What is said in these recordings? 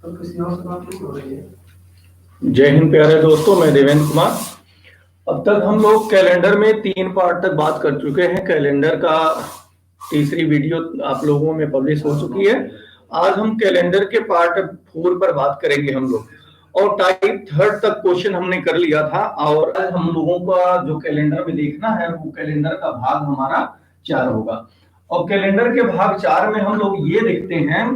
तो किसी और से बात नहीं हो रही है। जय हिंद प्यारे दोस्तों, मैं देवेंद्र कुमार। अब तक हम लोग कैलेंडर में 3 पार्ट तक बात कर चुके हैं। कैलेंडर का तीसरी वीडियो आप लोगों में पब्लिश हो चुकी है। आज हम कैलेंडर के पार्ट 4 पर बात करेंगे हम लोग। और टाइप 3 तक क्वेश्चन हमने कर लिया था। और आज हम लोगों का जो कैलेंडर में देखना है वो कैलेंडर का भाग हमारा 4 होगा। और कैलेंडर के भाग 4 में हम लोग ये देखते हैं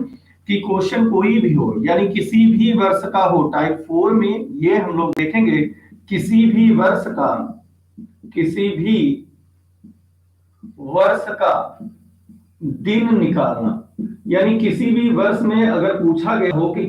कि क्वेश्चन कोई भी हो, यानी किसी भी वर्ष का हो। टाइप 4 में ये हम लोग देखेंगे किसी भी वर्ष का दिन निकालना, यानी किसी भी वर्ष में अगर पूछा गया हो कि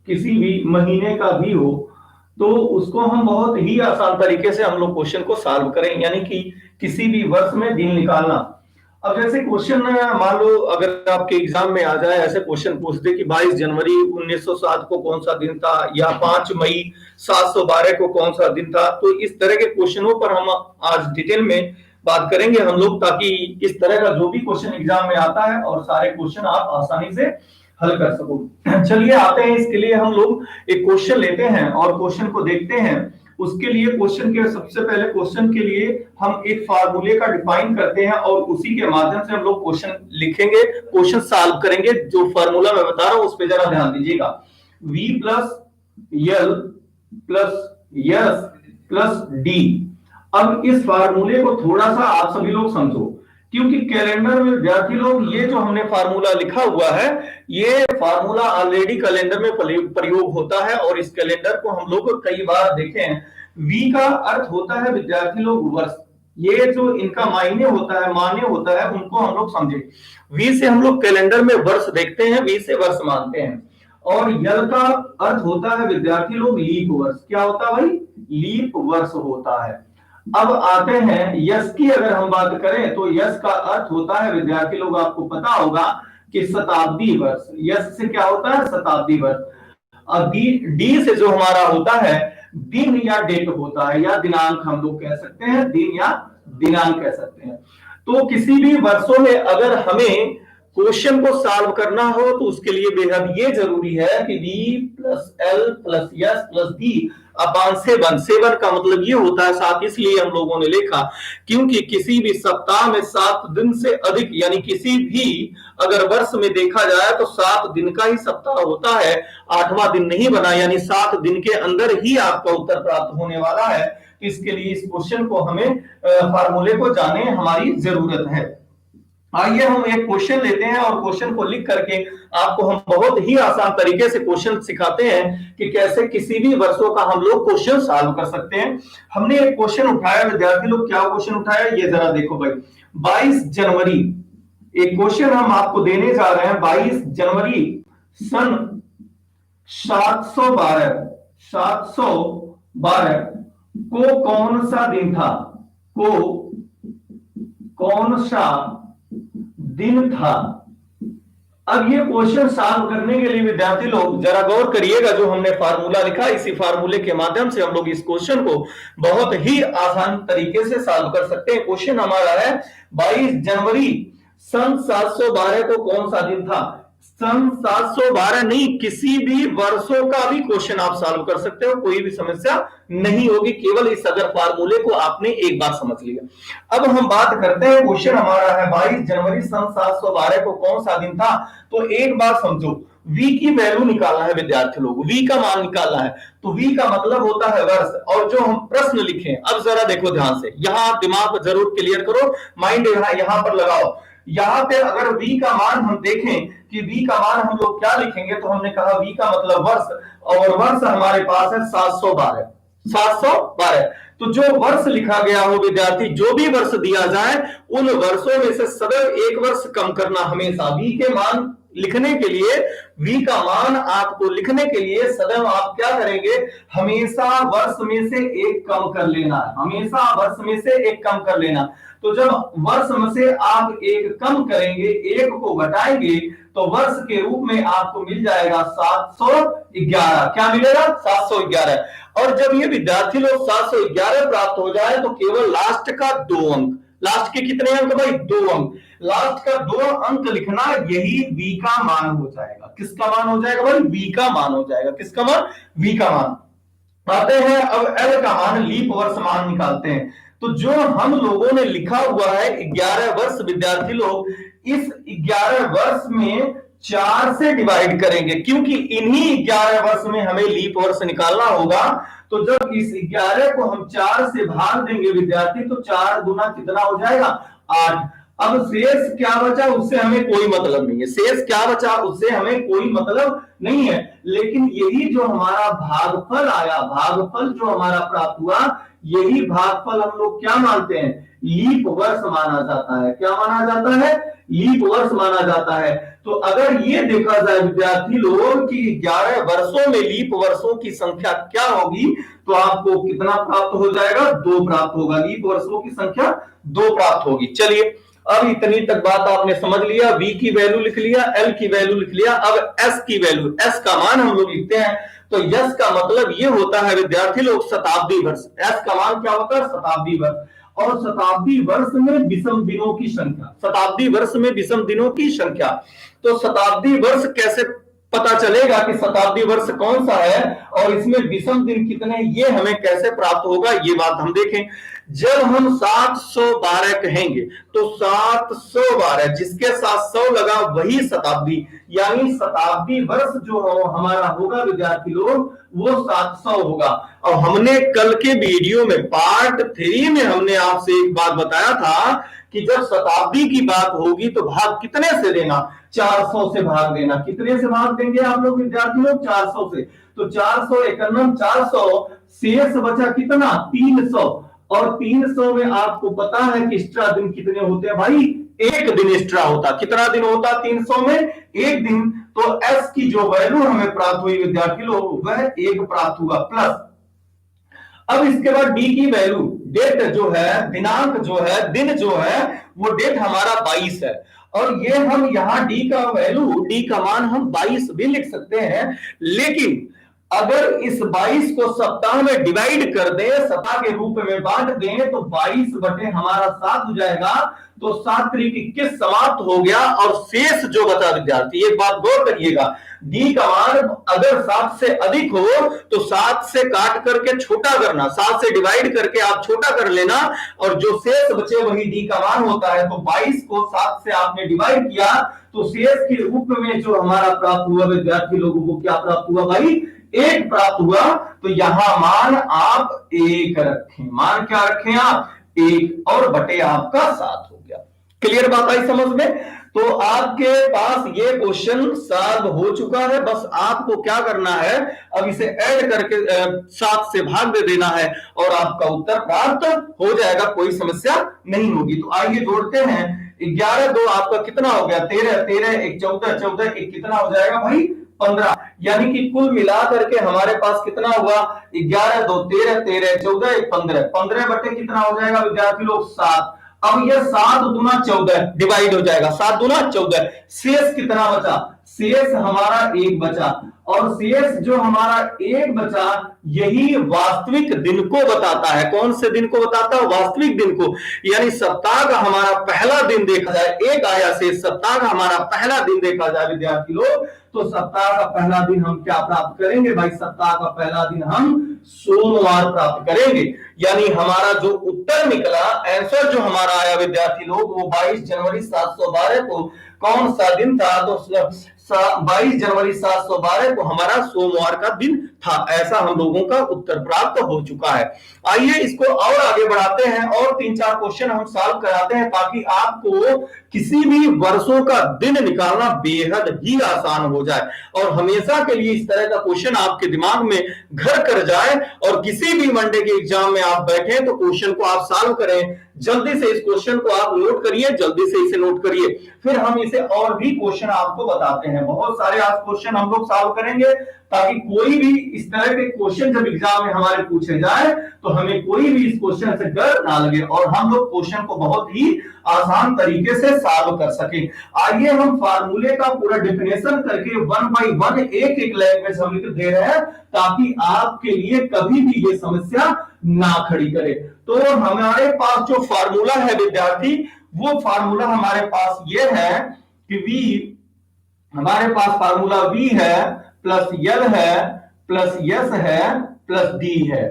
किसी भी महीने का भी हो तो उसको हम बहुत ही आसान तरीके से हम लोग क्वेश्चन को सॉल्व करें, यानी कि किसी भी वर्ष में दिन निकालना। अब जैसे क्वेश्चन मान लो अगर आपके एग्जाम में आ जाए, ऐसे क्वेश्चन पूछ दे कि 22 जनवरी 1907 को कौन सा दिन था, या 5 मई 712 को कौन सा दिन था, तो इस तरह के क्वेश्चनों पर हम आज डिटेल में बात करेंगे हम लोग, ताकि इस तरह का जो भी क्वेश्चन एग्जाम में आता है और सारे क्वेश्चन आप आसानी से हल कर सको। चलिए आते हैं, इसके लिए हम लोग एक क्वेश्चन लेते हैं और क्वेश्चन को देखते हैं। उसके लिए क्वेश्चन के सबसे पहले क्वेश्चन के लिए हम एक फार्मूले का डिफाइन करते हैं और उसी के माध्यम से हम लोग क्वेश्चन लिखेंगे, क्वेश्चन सॉल्व करेंगे। जो फार्मूला मैं बता रहा हूं उस पर जरा ध्यान दीजिएगा। V प्लस यल प्लस यस प्लस डी। अब इस फार्मूले को थोड़ा सा आप सभी लोग समझो, क्योंकि कैलेंडर में विद्यार्थी लोग ये जो हमने फार्मूला लिखा हुआ है, ये फार्मूला ऑलरेडी कैलेंडर में प्रयोग होता है और इस कैलेंडर को हम लोग कई बार देखे हैं। वी का अर्थ होता है विद्यार्थी लोग वर्ष। ये जो इनका मायने होता है, मान्य होता है, उनको हम लोग समझे। वी से हम लोग कैलेंडर में वर्ष देखते हैं, वी से वर्ष मानते हैं। और यल का अर्थ होता है विद्यार्थी लोग लीप वर्ष। क्या होता है भाई? लीप वर्ष होता है। अब आते हैं यस की, अगर हम बात करें तो यस का अर्थ होता है विद्यार्थी लोग, आपको पता होगा कि शताब्दी वर्ष। यस से क्या होता है? शताब्दी वर्ष। अब डी से जो हमारा होता है दिन या डेट होता है, या दिनांक हम लोग कह सकते हैं, दिन या दिनांक कह सकते हैं। तो किसी भी वर्षों में अगर हमें क्वेश्चन को सॉल्व करना हो तो उसके लिए बेहद ये जरूरी है कि D plus L plus S plus D upon 7। 7 का मतलब ये होता है 7, इसलिए हम लोगों ने लिखा क्योंकि किसी भी सप्ताह में 7 दिन से अधिक, यानी किसी भी अगर वर्ष में देखा जाए तो 7 दिन का ही सप्ताह होता है, 8वां दिन नहीं बना, यानी 7 दिन के अंदर ही आपका उत्तर प्राप्त होने वाला है। इसके लिए इस क्वेश्चन को हमें फार्मूले को जाने हमारी जरूरत है। आइए हम एक क्वेश्चन लेते हैं और क्वेश्चन को लिख करके आपको हम बहुत ही आसान तरीके से क्वेश्चन सिखाते हैं कि कैसे किसी भी वर्षों का हम लोग क्वेश्चन सॉल्व कर सकते हैं। हमने एक क्वेश्चन उठाया विद्यार्थी लोग, क्या क्वेश्चन उठाया ये जरा देखो भाई। 22 जनवरी, एक क्वेश्चन हम आपको देने जा रहे हैं। 22 जनवरी सन 712 को कौन सा दिन था? को कौन सा दिन था? अब ये क्वेश्चन सॉल्व करने के लिए विद्यार्थी लोग जरा गौर करिएगा, जो हमने फार्मूला लिखा इसी फार्मूले के माध्यम से हम लोग इस क्वेश्चन को बहुत ही आसान तरीके से सॉल्व कर सकते हैं। क्वेश्चन हमारा है 22 जनवरी सन 712 को कौन सा दिन था? सन 712 नहीं, किसी भी वर्षों का भी क्वेश्चन आप सॉल्व कर सकते हो, कोई भी समस्या नहीं होगी, केवल इस अगर फार्मूले को आपने एक बार समझ लिया। अब हम बात करते हैं, क्वेश्चन हमारा है 22 जनवरी सन 712 को कौन सा दिन था। तो एक बार समझो, v की वैल्यू निकालना है विद्यार्थी लोग, v का मान निकालना है। तो v का मतलब होता है वर्ष, और जो हम प्रश्न लिखे, अब जरा देखो ध्यान से, यहां आप जरूर क्लियर करो, माइंड यहां पर लगाओ। यहां पे अगर v का मान हम देखें कि v का मान हम लोग क्या लिखेंगे, तो हमने कहा v का मतलब वर्ष, और वर्ष हमारे पास है 712। 712 तो जो वर्ष लिखा गया हो विद्यार्थी, जो भी वर्ष दिया जाए उन वर्षों में से सदैव एक वर्ष कम करना। हमेशा v के मान लिखने के लिए, v का मान आपको लिखने के लिए सदैव आप क्या करेंगे? हमेशा वर्ष में से एक कम कर लेना, हमेशा वर्ष में से एक कम कर लेना। तो जब वर्ष में से आप एक कम करेंगे, एक को घटाएंगे, तो वर्ष के रूप में आपको मिल जाएगा 711। क्या मिलेगा? 711। और जब ये विद्यार्थी लोग 711 प्राप्त हो जाए तो केवल लास्ट का 2 अंक, लास्ट के कितने अंक भाई? 2 अंक। लास्ट का 2 अंक लिखना, यही v का मान हो जाएगा। किसका मान हो जाएगा भाई? v का मान हो जाएगा। किसका मान? v का मान। आते हैं अब l का मान, लीप वर्ष मान निकालते हैं। तो जो हम लोगों ने लिखा हुआ है 11 वर्ष, विद्यार्थी लोग इस 11 वर्ष में 4 से डिवाइड करेंगे, क्योंकि इन्हीं 11 वर्ष में हमें लीप वर्ष निकालना होगा। तो जब इस 11 को हम 4 से भाग देंगे विद्यार्थी, तो 4 गुना कितना हो जाएगा? 8। अब शेष क्या बचा उससे हमें कोई मतलब नहीं है, शेष क्या बचा उससे हमें कोई मतलब नहीं है। लेकिन यही जो हमारा भागफल आया, भागफल जो हमारा प्राप्त हुआ, यही भागफल हम लोग क्या मानते हैं? लीप वर्ष माना जाता है। क्या माना जाता है? लीप वर्ष माना जाता है। तो अगर ये देखा जाए विद्यार्थी लोग कि 11 वर्षों में लीप वर्षों की संख्या क्या होगी, तो आपको कितना प्राप्त हो जाएगा? 2 प्राप्त होगा। लीप वर्षों की संख्या 2 प्राप्त होगी। चलिए, अब इतनी तक बात आपने समझ लिया, v की वैल्यू लिख लिया, l की वैल्यू लिख लिया। अब s की वैल्यू, s का मान हम लोग लिखते हैं। तो s का मतलब ये होता है विद्यार्थी लोग शताब्दी वर्ष। s का मान क्या होता है? शताब्दी वर्ष। और शताब्दी वर्ष में विषम दिनों की संख्या, शताब्दी वर्ष में विषम दिनों की संख्या। तो शताब्दी वर्ष कैसे पता चलेगा कि शताब्दी वर्ष कौन सा है और इसमें विषम दिन कितने, ये हमें कैसे प्राप्त होगा, ये बात हम देखें। जब हम 712 कहेंगे तो 712 जिसके साथ 100 लगा वही शताब्दी, यानी शताब्दी वर्ष जो हमारा होगा विद्यार्थी लोग, वो 700 होगा। और हमने कल के वीडियो में पार्ट 3 में हमने आपसे एक बात बताया था कि जब शताब्दी की बात होगी तो भाग कितने से देना? 400 से भाग देना। कितने से भाग देंगे आप लोग विद्यार्थी लोग? 400 से। तो 451 400, शेष बचा कितना? 300। और 300 में आपको पता है कि एक्स्ट्रा दिन कितने होते हैं भाई? 1 दिन एक्स्ट्रा होता। कितना दिन होता 300 में? 1 दिन। तो s की जो वैल्यू हमें प्राप्त हुई विद्यार्थी लोग, वह 1 प्राप्त हुआ प्लस। अब इसके बाद d की वैल्यू, डेट जो है, दिनांक जो है, दिन जो है, वो डेट हमारा 22 है। और ये हम यहां d का वैल्यू, d का मान हम 22 भी लिख सकते हैं। लेकिन अगर इस 22 को सप्ताह में डिवाइड कर दें, सप्ताह के रूप में बांट दें, तो 22 बटे हमारा 7 हो जाएगा। तो 7 त्रिक 21 समाप्त हो गया। और शेष जो बचा विद्यार्थी, एक बात गौर करिएगा, डी का मान अगर 7 से अधिक हो तो 7 से काट करके छोटा करना, 7 से डिवाइड करके आप छोटा कर लेना, और जो शेष बचे वही डी का मान होता है। तो 22 को 7 से आपने डिवाइड किया तो शेष के रूप में जो हमारा प्राप्त हुआ विद्यार्थी लोगों को, क्या प्राप्त हुआ भाई? 1 प्राप्त हुआ। तो यहां मान आप 1 रखें। मान क्या रखें आप? 1, और बटे आपका 7 हो गया। क्लियर बात आई समझ में? तो आपके पास ये क्वेश्चन सॉल्व हो चुका है। बस आपको क्या करना है, अब इसे ऐड करके 7 से भाग दे देना है और आपका उत्तर प्राप्त हो जाएगा, कोई समस्या नहीं होगी। तो आइए जोड़ते हैं। 11 2 आपका कितना हो गया? 13 13 1 14 14 1 कितना हो जाएगा भाई? 15। यानी कि कुल मिला करके हमारे पास कितना हुआ? 11 2 13 13 14 1 15। 15 बटे कितना हो जाएगा विद्यार्थी लोग? 7। अब ये 7 दूना 14 डिवाइड हो जाएगा, 7 दूना 14। शेष कितना बचा? शेष हमारा 1 बचा। और शेष जो हमारा 1 बचा, यही वास्तविक दिन को बताता है। कौन से दिन को बताता है? वास्तविक दिन को। यानी सप्ताह का हमारा पहला दिन देखा जाए, 1 आया शेष, सप्ताह का हमारा पहला दिन देखा जाए विद्यार्थी लोग, तो सप्ताह का पहला दिन हम क्या प्राप्त करेंगे भाई? सप्ताह का पहला दिन हम सोमवार प्राप्त करेंगे। यानी हमारा जो उत्तर निकला, आंसर जो हमारा आया विद्यार्थी लोग, वो 22 जनवरी 712 को कौन सा दिन था? तो 22 जनवरी 712 को हमारा सोमवार का दिन था। ऐसा हम लोगों का उत्तर प्राप्त हो चुका है। आइए इसको और आगे बढ़ाते हैं और 3-4 क्वेश्चन हम सॉल्व कराते हैं, ताकि आपको किसी भी वर्षों का दिन निकालना बेहद ही आसान हो जाए और हमेशा के लिए इस तरह का क्वेश्चन आपके दिमाग में घर कर जाए, और किसी भी मंडे के एग्जाम में आप बैठे तो क्वेश्चन को आप सॉल्व करें। जल्दी से इस क्वेश्चन को आप नोट करिए, जल्दी से इसे नोट करिए, फिर हम इसे और भी क्वेश्चन आपको बताते हैं। बहुत सारे आज क्वेश्चन हम लोग सॉल्व करेंगे, ताकि कोई भी इस तरह के क्वेश्चन जब एग्जाम में हमारे पूछे जाए तो हमें कोई भी इस क्वेश्चन से डर ना लगे और हम लोग क्वेश्चन को बहुत ही आसान तरीके से सॉल्व कर सकें। आइए हम फार्मूले का पूरा डेफिनेशन करके 1 बाय 1 एक एक लैंग्वेज हम लिख दे रहे हैं, ताकि आपके लिए कभी भी ये समस्या ना खड़ी करे। तो हमारे पास जो फार्मूला है विद्यार्थी, वो फार्मूला हमारे पास ये है कि v, हमारे पास फार्मूला v है प्लस l है प्लस s है प्लस d है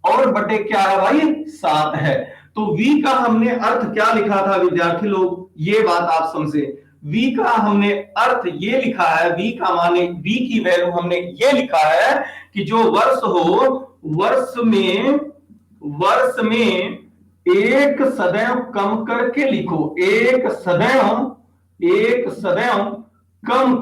और बटे क्या है भाई 7 है। तो v का हमने अर्थ क्या लिखा था विद्यार्थी लोग, ये बात आप समझे। v का हमने अर्थ ये लिखा है, v का माने v की वैल्यू हमने ये लिखा है कि जो वर्ष हो, वर्ष में एक सदैव कम करके लिखो, एक सदैव कम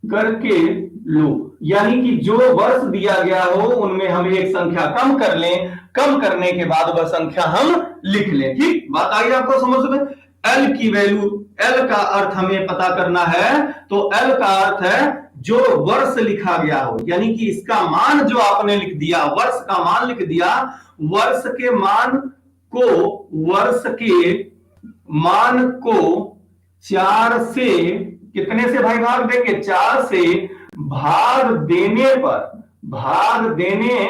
करके लो, यानी कि जो वर्ष दिया गया हो उनमें हम एक संख्या कम कर लें, कम करने के बाद वह संख्या हम लिख लें। ठीक बात आई आपको समझ में। एल की वैल्यू, एल का अर्थ हमें पता करना है, तो एल का अर्थ है जो वर्ष लिखा गया हो, यानी कि इसका मान जो आपने लिख दिया, वर्ष का मान लिख दिया, वर्ष के मान को 4 से कितने से भाई भाग देंगे, 4 से भाग देने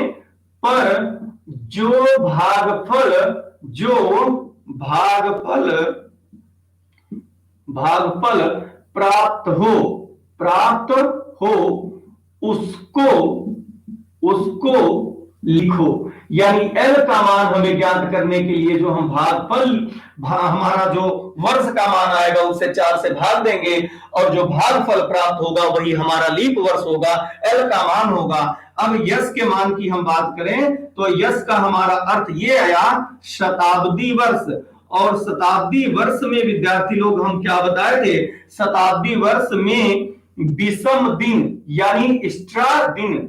पर जो भागफल प्राप्त हो उसको लिखो। यानी एल का मान हमें ज्ञात करने के लिए जो हम हमारा जो वर्ष का मान आएगा उससे 4 से भाग देंगे और जो भागफल प्राप्त होगा वही हमारा लीप वर्ष होगा, एल का मान होगा। अब यस के मान की हम बात करें तो यस का हमारा अर्थ ये आया शताब्दी वर्ष, और शताब्दी वर्ष में विद्यार्थी लोग हम क्या बताए थे, शताब्दी वर्ष में विषम दिन यानी एक्स्ट्रा दिन,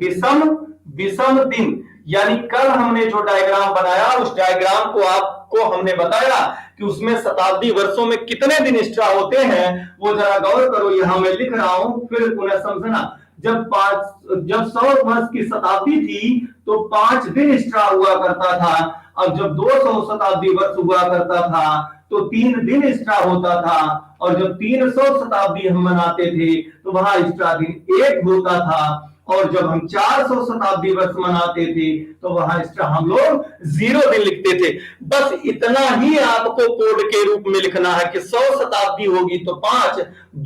विषम दिन, यानी कल हमने जो डायग्राम बनाया उस डायग्राम को आपको हमने बताया कि उसमें शताब्दी वर्षों में कितने दिन एक्स्ट्रा होते हैं, वो जरा गौर करो, यहां मैं लिख रहा हूं फिर उन्हें समझना। जब 100 वर्ष की शताब्दी थी तो 5 दिन एक्स्ट्रा हुआ करता था, अब जब 200 शताब्दी वर्ष हुआ करता था तो 3 दिन एक्स्ट्रा होता था, और जब 300 शताब्दी हम मनाते थे तो वहां एक्स्ट्रा दिन 1 होता था, और जब हम 400 शताब्दी वर्ष मनाते थे तो वहां एक्स्ट्रा हम लोग 0 दिन लिखते थे। बस इतना ही आपको कोड के रूप में लिखना है कि 100 शताब्दी होगी तो 5,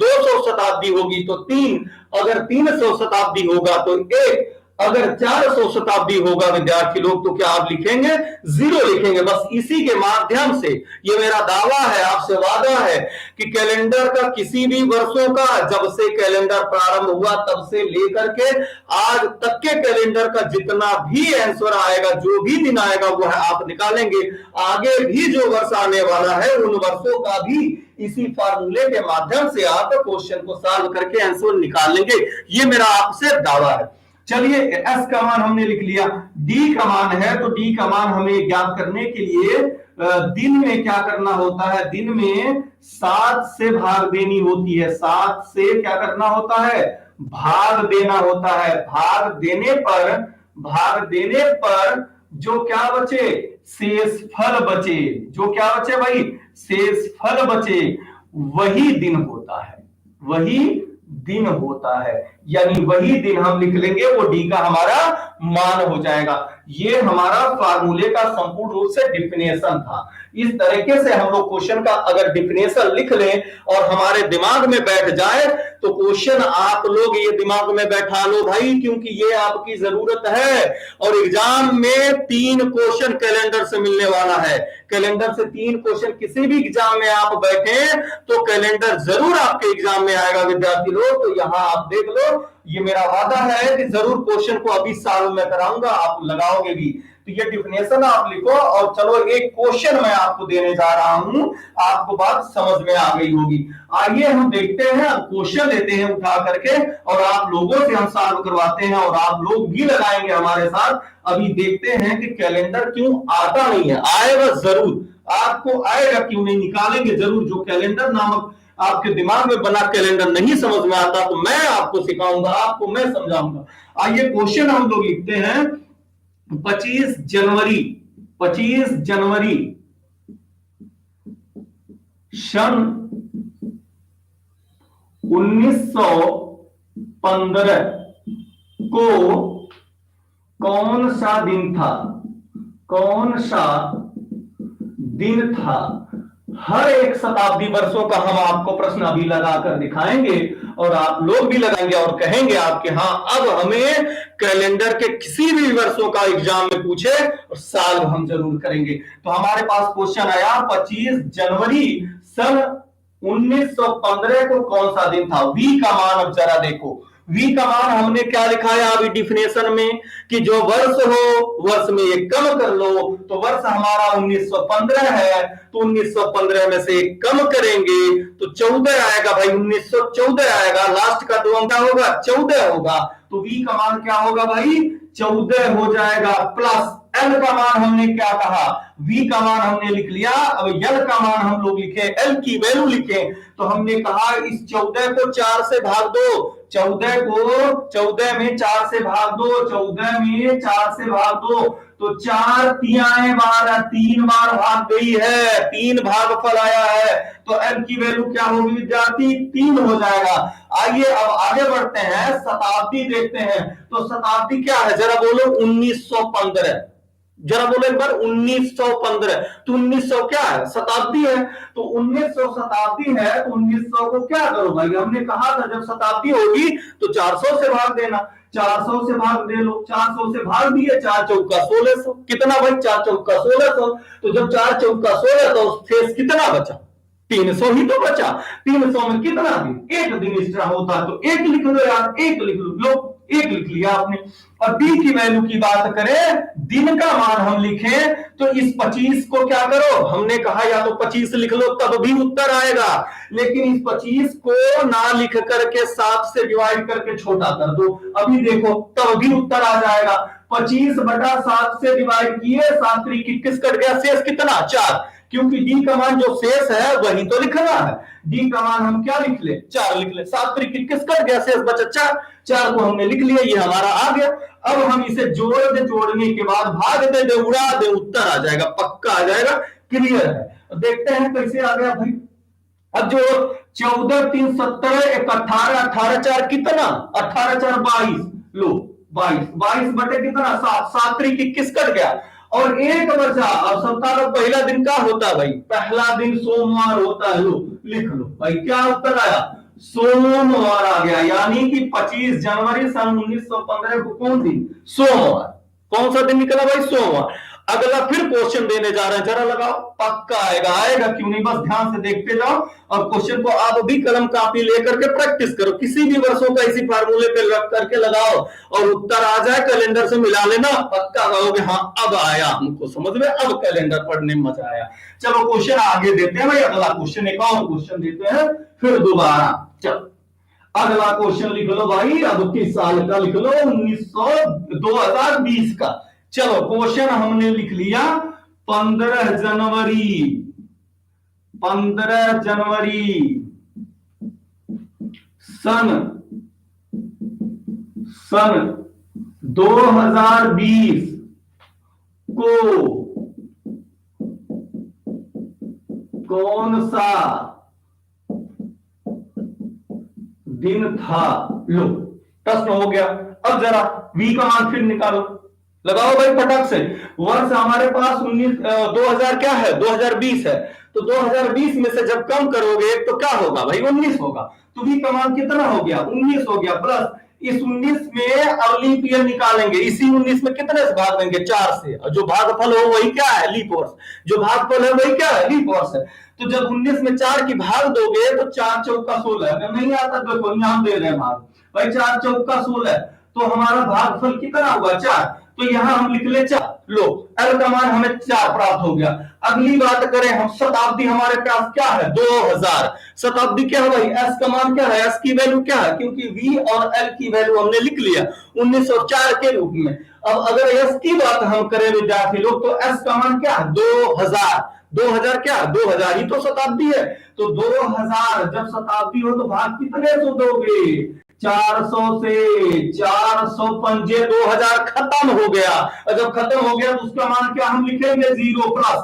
200 शताब्दी होगी तो 3, अगर 300 शताब्दी होगा तो 1, अगर 400 शताब्दी होगा विद्यार्थी लोग तो क्या आप लिखेंगे, 0 लिखेंगे। बस इसी के माध्यम से ये मेरा दावा है, आपसे वादा है कि कैलेंडर का किसी भी वर्षों का, जब से कैलेंडर प्रारंभ हुआ तब से लेकर के आज तक के कैलेंडर का जितना भी आंसर आएगा, जो भी दिन आएगा वो है आप निकालेंगे। आगे भी जो वर्ष आने वाला है उन वर्षों का भी इसी फार्मूले के माध्यम से आप क्वेश्चन को सॉल्व करके आंसर निकाल लेंगे, ये मेरा आपसे दावा है। चलिए एस का मान हमने लिख लिया, डी का मान है तो डी का मान हमें ज्ञात करने के लिए दिन में क्या करना होता है, दिन में 7 से भाग देनी होती है, 7 से क्या करना होता है, भाग देना होता है। भाग देने पर जो क्या बचे, शेषफल बचे, जो क्या बचे भाई, शेषफल बचे, वही दिन होता है, वही दिन होता है, यानी वही दिन हम लिख लेंगे, वो डी का हमारा मान हो जाएगा। ये हमारा फार्मूले का संपूर्ण रूप से डिफिनेशन था। इस तरीके से हम लोग क्वेश्चन का अगर डिफिनेशन लिख लें और हमारे दिमाग में बैठ जाए तो क्वेश्चन आप लोग ये दिमाग में बैठा लो भाई, क्योंकि ये आपकी जरूरत है। और एग्जाम में 3 क्वेश्चन कैलेंडर से मिलने वाला है, कैलेंडर से 3 क्वेश्चन किसी भी एग्जाम में आप बैठे तो कैलेंडर जरूर आपके एग्जाम में आएगा विद्यार्थी लोग। तो यहां आप देख लो, ये मेरा वादा है कि जरूर क्वेश्चन को अभी साल में कराऊंगा, आप लगाओगे भी। तो ये डिफिनेशन आप लिखो और चलो एक क्वेश्चन मैं आपको देने जा रहा हूं, आपको बात समझ में आ गई होगी। आइए हम देखते हैं, क्वेश्चन लेते हैं उठा करके और आप लोगों से हम सॉल्व करवाते हैं और आप लोग भी लगाएंगे हमारे साथ। अभी देखते हैं कि कैलेंडर क्यों आता नहीं है, आएगा जरूर, आपको आएगा क्यों नहीं, निकालेंगे जरूर। जो कैलेंडर नामक आपके दिमाग में बना कैलेंडर नहीं समझ में आता तो मैं आपको सिखाऊंगा, आपको मैं समझाऊंगा। आइए क्वेश्चन हम लोग लिखते हैं, 25 जनवरी सन 1915 को कौन सा दिन था, कौन सा दिन था। हर एक शताब्दी वर्षों का हम आपको प्रश्न अभी लगाकर दिखाएंगे और आप लोग भी लगाएंगे और कहेंगे आपके हाँ अब हमें कैलेंडर के किसी भी वर्षों का एग्जाम में पूछे और सॉल्व हम जरूर करेंगे। तो हमारे पास क्वेश्चन आया 25 जनवरी सन 1915 को कौन सा दिन था। वी का मान अब जरा देखो, वी का मान हमने क्या लिखा है अभी डिफिनेशन में कि जो वर्ष हो वर्ष में एक कम कर लो, तो वर्ष हमारा 1915 है, तो 1915 में से एक कम करेंगे तो 14 आएगा भाई, 1914 आएगा, लास्ट का 2 अंक होगा 14 होगा, तो वी का मान क्या होगा भाई 14 हो जाएगा। प्लस एल का मान हमने क्या कहा, वी का मान हमने लिख लिया, अब एल का मान हम लोग लिखे, एल की वैल्यू लिखे, तो हमने कहा इस 14 को 4 से भाग दो, 14 को 14 में 4 से भाग दो, 14 में 4 से भाग दो, तो 4 तियाएं 12, 3 बार भाग गई है, 3 भागफल आया है, तो एल की वैल्यू क्या होगी विद्यार्थी 3 हो जाएगा। आइए अब आगे बढ़ते हैं, शताब्दी देखते हैं, तो शताब्दी क्या है जरा बोलो 1915, जरा बोलो एक बार 1915, तो 1900 क्या है शताब्दी है, तो 1900 शताब्दी है, तो 1900 को क्या करो भाई, हमने कहा था जब शताब्दी होगी तो 400 से भाग देना, 400 से भाग दे लो, 400 से भाग दिए, 4 चौका 1600, कितना भाई 4 चौका 1600, तो जब 4 चौका 1600 शेष कितना बचा 300 ही तो बचा, 300 में कितना दिन, एक दिन एक्स्ट्रा होता तो एक लिख लो यार, एक लिख लो, एक लिख लिया आपने। और डी की वैल्यू की बात करें, दिन का मान हम लिखें तो इस 25 को क्या करो, हमने कहा या तो 25 लिख लो तब भी उत्तर आएगा, लेकिन इस 25 को ना लिख करके 7 से डिवाइड करके छोटा कर दो, अभी देखो तब भी उत्तर आ जाएगा। 25/7 से डिवाइड किए, 7 3 21 कट गया, शेष कितना 4, क्योंकि डी का मान जो शेष है वही तो लिखना है, डी का मान हम क्या लिख ले 4 लिख ले, 7 3 21 कट गया, शेष बचा 4, 4 को हमने लिख लिया, ये हमारा आ गया। अब हम इसे जोड़ दे, जोड़ने के बाद भाग दे, उड़ा दे, उत्तर आ जाएगा, पक्का आ जाएगा, क्लियर है। देखते हैं कैसे आ गया भाई। अब जो 14 3 17 1 18 18 4 कितना 18 4 22, लो 22 बटे कितना 7, 7 3 21 कट गया और एक बचा। अब सप्ताह का पहला दिन क्या होता है भाई, पहला दिन सोमवार होता है, लो लिख लो भाई, क्या उत्तर आया सोमवार आ गया, यानी कि 25 जनवरी सन 1915 को कौन दिन सोमवार, कौन सा दिन निकला भाई सोमवार। अगला फिर क्वेश्चन देने जा रहे हैं, जरा लगाओ, पक्का आएगा, आएगा क्यों नहीं, बस ध्यान से देखते जाओ और क्वेश्चन को आप भी कलम कापी लेकर के प्रैक्टिस करो, किसी भी वर्षों का इसी फार्मूले पे रख करके लगाओ और उत्तर आ जाए कैलेंडर से मिला लेना, पक्का कहोगे हाँ अब आया हमको समझ में, अब कैलेंडर पढ़ने में मजा आया। चलो क्वेश्चन आगे देते हैं भाई, अगला क्वेश्चन एक और क्वेश्चन देते हैं फिर दोबारा। चलो अगला क्वेश्चन लिख लो भाई, अब किस साल का लिख लो 2020 का। चलो क्वेश्चन हमने लिख लिया 15 जनवरी सन 2020 को कौन सा दिन था। लो प्रश्न हो गया। अब जरा वी का मान फिर निकालो, लगाओ भाई फटाक से। वर्ष हमारे पास 2000 क्या है 2020 है, तो 2020 में से जब कम करोगे तो क्या होगा भाई 19 होगा, तो वी का मान कितना हो गया 19 हो गया, प्लस इस 19 में अब लीप ईयर निकालेंगे, इसी 19 में कितने से भाग देंगे 4 से, और जो भागफल हो वही क्या है लीप वर्ष, जो भागफल है वही क्या है लीप वर्ष है। तो जब 19 में 4 की भाग दोगे तो 4 चौका 16, अगर नहीं आता तो यहां दे रहे भाग भाई, 4 चौका 16, तो हमारा भागफल कितना हुआ 4, तो यहां हम लिख ले 4, लो एल का मान हमें 4 प्राप्त हो गया। अगली बात करें हम, शताब्दी हमारे पास क्या है 2000, शताब्दी क्या है भाई, एस का मान क्या है, एस की वैल्यू क्या है, क्योंकि वी और एल की वैल्यू हमने लिख लिया 1904 के रूप में। अब अगर एस की बात हम करें विद्यार्थी लोग, तो एस का मान क्या है 2000 क्या 2000 ही तो शताब्दी है, तो 2000 जब शताब्दी हो तो भाग कितने से दोगे 400 से, 400 पंजे 2000 खत्म हो गया, और जब खत्म हो गया तो उसका मान क्या हम लिखेंगे 0 प्लस।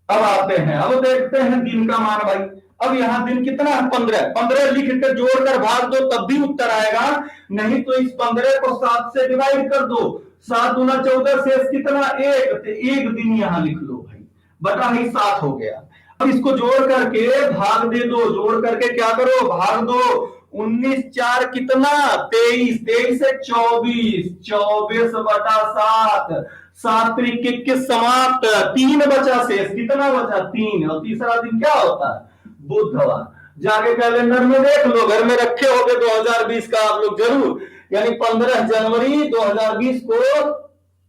अब आते हैं, अब देखते हैं दिन का मान भाई। अब यहां दिन कितना है 15 लिख कर जोड़कर भाग दो तब भी उत्तर आएगा, नहीं तो इस 15 को 7 से डिवाइड कर दो, 7 दूना 14, शेष कितना 1, तो 1 दिन यहां लिख लो भाई। बटा ही 7 हो गया। अब इसको जोड़ करके भाग दे दो, जोड़ करके क्या करो, भाग दो। 19 4 कितना, 23, 23 से 24, 24 बटा 7, 7 त्रिक 21 समाप्त, 3 बचा शेष, कितना बचा 3, और तीसरा दिन क्या होता है, बुधवार। जाके कैलेंडर में देख लो, घर में रखे होगे 2020 का आप लोग जरूर, यानी 15 जनवरी 2020 को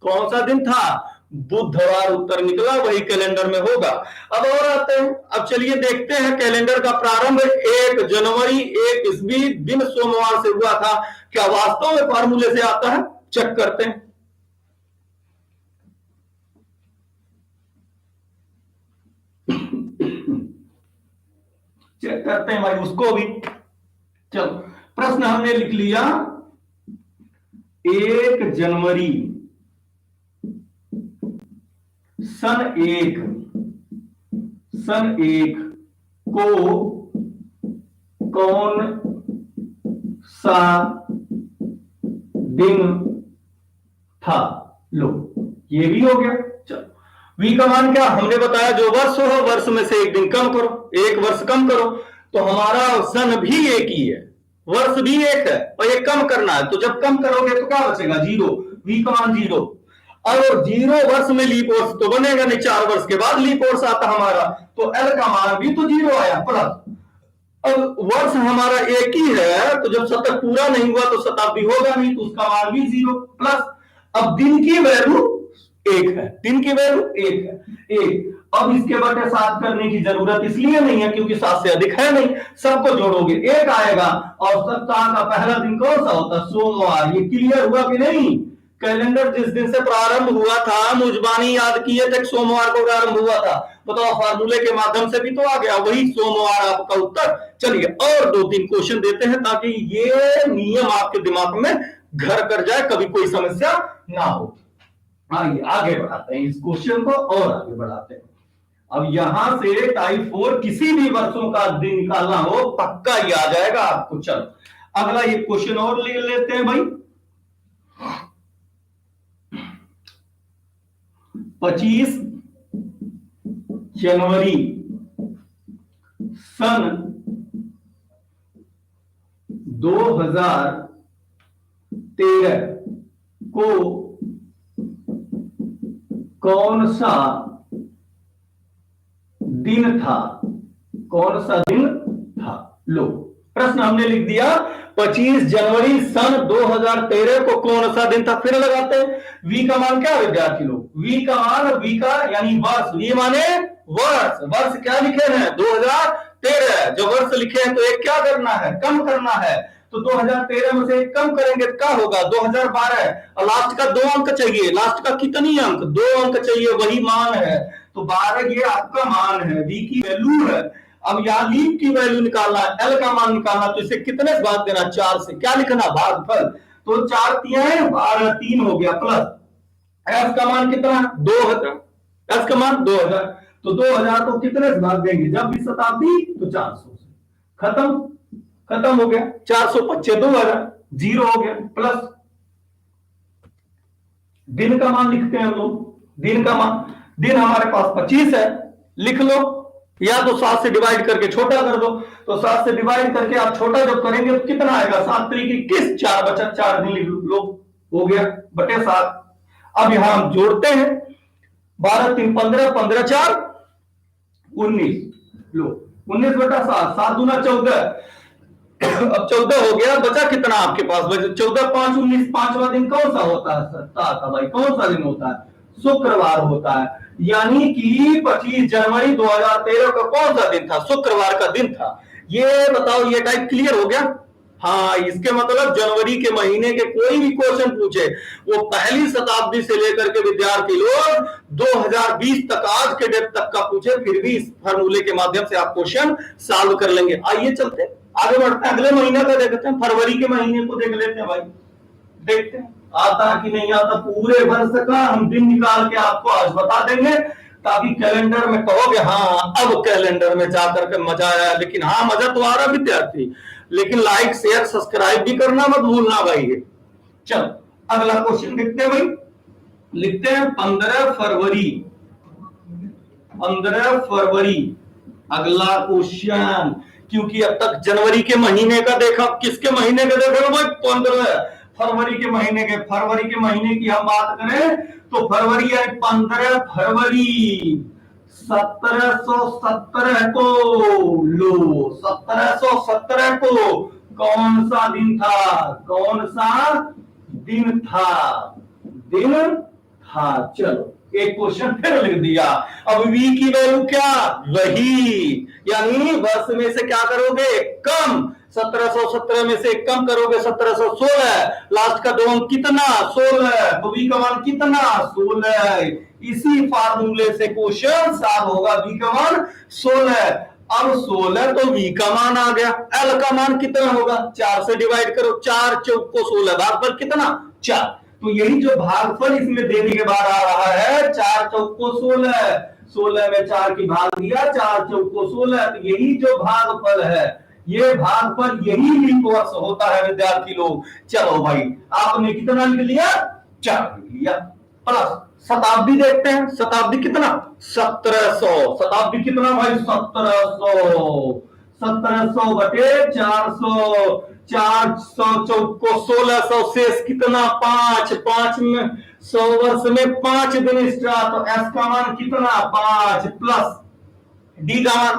कौन सा दिन था, बुधवार उत्तर निकला, वही कैलेंडर में होगा। अब और आते हैं, अब चलिए देखते हैं कैलेंडर का प्रारंभ 1 जनवरी 1 ईस्वी दिन सोमवार से हुआ था, क्या वास्तव में फार्मूले से आता है, चेक करते हैं। चेक करते हैं भाई उसको भी। चलो प्रश्न हमने लिख लिया, 1 जनवरी सन एक को कौन सा दिन था, लो ये भी हो गया। चलो वी का मान क्या हमने बताया, जो वर्ष हो वर्ष में से एक दिन कम करो, एक वर्ष कम करो, तो हमारा सन भी एक ही है, वर्ष भी एक है, और ये कम करना है, तो जब कम करोगे तो क्या बचेगा, 0, वी का मान 0। अब 0 वर्ष में लीप वर्ष तो बनेगा नहीं, 4 वर्ष के बाद लीप वर्ष आता हमारा, तो एल का मान भी तो 0 आया प्लस। अब वर्ष हमारा एक ही है, तो जब शतक पूरा नहीं हुआ तो शताब्दी होगा नहीं, तो उसका मान भी 0 प्लस। अब दिन की वैल्यू 1 है, दिन की वैल्यू 1 है, 1। अब इसके बटे 7 करने की जरूरत इसलिए नहीं है क्योंकि 7 से अधिक है नहीं, सबको जोड़ोगे 1 आएगा। और सप्ताह का पहला दिन कौन सा होता है, सोमवार। ये क्लियर हुआ कि नहीं, कैलेंडर जिस दिन से प्रारंभ हुआ था, मुजबानी याद किए थे सोमवार को प्रारंभ हुआ था, बताओ फार्मूले के माध्यम से भी तो आ गया, वही सोमवार आपका उत्तर। चलिए और 2-3 क्वेश्चन देते हैं ताकि ये नियम आपके दिमाग में घर कर जाए, कभी कोई समस्या ना हो। आइए आगे बढ़ाते हैं इस क्वेश्चन को, और आगे बढ़ाते हैं। अब यहां से टाइप 4 किसी भी वर्षों का दिन निकालना हो पक्का ही आ जाएगा आपको। चलो अगला ये क्वेश्चन और ले लेते हैं भाई। 25 जनवरी सन 2013 को कौन सा दिन था, कौन सा दिन था, लो प्रश्न हमने लिख दिया, 25 जनवरी सन 2013 को कौन सा दिन था। फिर लगाते हैं, वी का मान क्या विद्यार्थी लोग, वी का मान, वी का यानी वर्ष, वी माने वर्ष, वर्ष क्या लिखे हैं 2013, जो वर्ष लिखे हैं तो एक क्या करना है, कम करना है, तो 2013 में से एक कम करेंगे तो क्या होगा 2012, और लास्ट का 2 अंक चाहिए, लास्ट का कितनी अंक 2 अंक चाहिए, वही मान है, तो 12 ये आपका मान है, वी की वैल्यू है। अब यहां लीप की वैल्यू निकालना है, एल का मान निकालना, तो इसे कितने से भाग देना, 4 से, क्या लिखना भागफल, तो 4 3 12 3 हो गया प्लस एस का मान कितना 2000, एस का मान 2000, तो 2000 को कितने से भाग देंगे, जब भी शताब्दी तो 400 से, खत्म, खत्म हो गया, 425 2000 0 हो गया प्लस। दिन का मान लिखते हैं हम लोग, दिन का मान, दिन हमारे पास 25 है, लिख लो, या तो 7 से डिवाइड करके छोटा कर दो, तो 7 से डिवाइड करके आप छोटा जब करेंगे तो कितना आएगा, 7 3 21, 4 बचा, 4 दिन लिख लो, हो गया बटे 7। अब यहां हम जोड़ते हैं, 12 3 15, 15 4 19, लो 19 बटा 7, 7 दूना 14, अब 14 हो गया, बचा कितना आपके पास, 14 5 19, 5वां दिन कौन सा होता है, सप्ताह का भाई कौन सा दिन होता है, शुक्रवार होता है, यानी कि 25 जनवरी 2013 का कौन सा दिन था, शुक्रवार का दिन था। ये बताओ, ये टाइप क्लियर हो गया, हाँ, इसके मतलब जनवरी के महीने के कोई भी क्वेश्चन पूछे, वो पहली शताब्दी से लेकर के विद्यार्थी लोग 2020 तक, आज के डेट तक का पूछे, फिर भी इस फार्मूले के माध्यम से आप क्वेश्चन सॉल्व कर लेंगे। आइए चलते हैं आगे बढ़ते हैं, अगले महीने का देखते हैं, फरवरी के महीने को देख लेते हैं भाई, देखते हैं आता कि नहीं आता, पूरे वर्ष का हम दिन निकाल के आपको आज बता देंगे, ताकि कैलेंडर में कहोगे हाँ अब कैलेंडर में जाकर के मजा आया। लेकिन हाँ, मजा तो आ रहा विद्यार्थी, लेकिन लाइक शेयर सब्सक्राइब भी करना मत भूलना भाई। चल अगला क्वेश्चन लिखते हैं भाई, लिखते हैं 15 फरवरी 15 फरवरी। अगला क्वेश्चन, क्योंकि अब तक जनवरी के महीने का देखा, किसके महीने का देखा भाई? 15 फरवरी के महीने के। फरवरी के महीने की हम बात करें तो फरवरी यानी 15 फरवरी 1717 को, लो 1717 को कौन सा दिन था? कौन सा दिन था? दिन था। चलो एक क्वेश्चन फिर लिख दिया। अब v की वैल्यू क्या रही, यानी वर्ष में से क्या करोगे? कम। 1717 में से कम करोगे 1716, लास्ट का 2 अंक कितना? 16, तो v का मान कितना? 16। इसी फार्मूले से क्वेश्चन सॉल्व होगा। v का मान 16। अब 16 तो v का मान आ गया। l का मान कितना होगा? 4 से डिवाइड करो, 4 चौक को 16, भागफल कितना? 4। तो यही जो भागफल इसमें देने के बाद आ रहा है, 4 चौक को 16, 16 में 4 की भाग दिया, 4 चौक को 16, तो यही जो भागफल है, ये भागफल यही लीप वर्ष होता है विद्यार्थी लोग। चलो भाई, आपने कितना लिख लिया? 4 लिख लिया। प्लस शताब्दी देखते हैं, शताब्दी कितना? 1700। शताब्दी कितना भाई? 1700। 1700 बटे 400, 400 चौक को 1600, शेष कितना? 5। 5 में 100 वर्ष में 5 दिन एक्स्ट्रा, तो s का मान कितना? 5 प्लस d का मान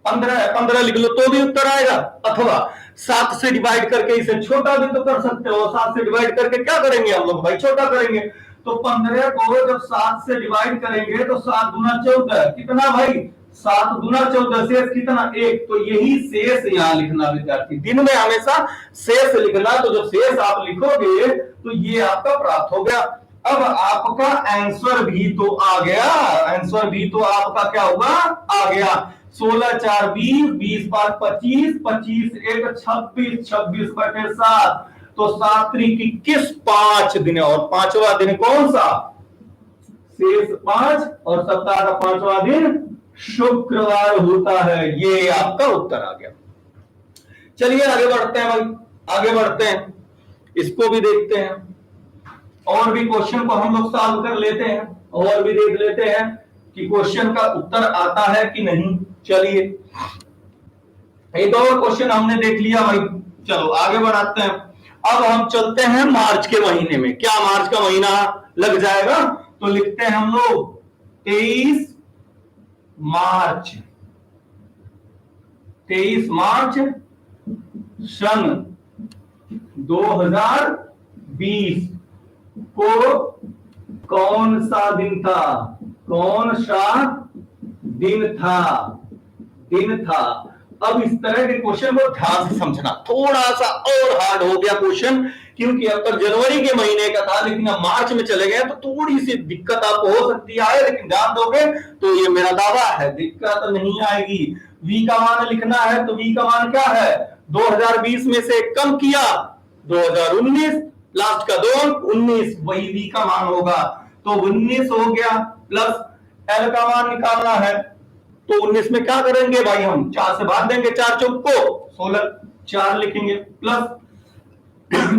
15। 15 लिख लो तो भी उत्तर आएगा, अथवा 7 से डिवाइड करके इसे छोटा भी तो कर सकते हो। 7 से डिवाइड करके क्या करेंगे हम लोग भाई? छोटा करेंगे। तो 15 को जब 7 से डिवाइड करेंगे तो 7 दूना 14, कितना भाई? 7 दूना 14, शेष कितना? 1। तो यही शेष यहां लिखना विद्यार्थी, दिन में हमेशा शेष लिखना। तो जब शेष आप लिखोगे तो ये आपका प्राप्त हो गया। अब आपका आंसर भी तो आ गया। आंसर भी तो आपका क्या होगा? आ गया। 16 4 20, 20 5 25, 25 1 26, 26 बटे 7, तो 7 त्रिक 21, 5 दिन, और पांचवा दिन कौन सा? शेष 5, और सप्ताह का 5वां दिन शुक्रवार होता है। ये आपका उत्तर आ गया। चलिए आगे बढ़ते हैं भाई, आगे बढ़ते हैं, इसको भी देखते हैं, और भी क्वेश्चन को हम लोग सॉल्व कर लेते हैं, और भी देख लेते हैं कि क्वेश्चन का उत्तर आता है कि नहीं। चलिए एक और क्वेश्चन हमने देख लिया भाई, चलो आगे बढ़ाते हैं। अब हम चलते हैं मार्च के महीने में। क्या मार्च का महीना लग जाएगा? तो लिखते हैं हम लोग 23 मार्च। 23 मार्च सन 2020 को कौन सा दिन था? कौन सा दिन था? दिन था। अब इस तरह के क्वेश्चन को ध्यान से समझना। थोड़ा सा और हार्ड हो गया क्वेश्चन, क्योंकि अब तक जनवरी के महीने का था, लेकिन अब मार्च में चले गए तो थोड़ी सी दिक्कत आपको हो सकती है, लेकिन ध्यान दोगे तो ये मेरा दावा है, दिक्कत नहीं आएगी। v का मान लिखना है, तो v का मान क्या है? 2020 में से कम किया 2019, लास्ट का 2 अंक 19, वही v का मान होगा। तो 19 हो गया, प्लस l का मान निकालना है, तो 19 में क्या करेंगे भाई? हम 4 से भाग देंगे, 4 चौक को 16, 4 लिखेंगे, प्लस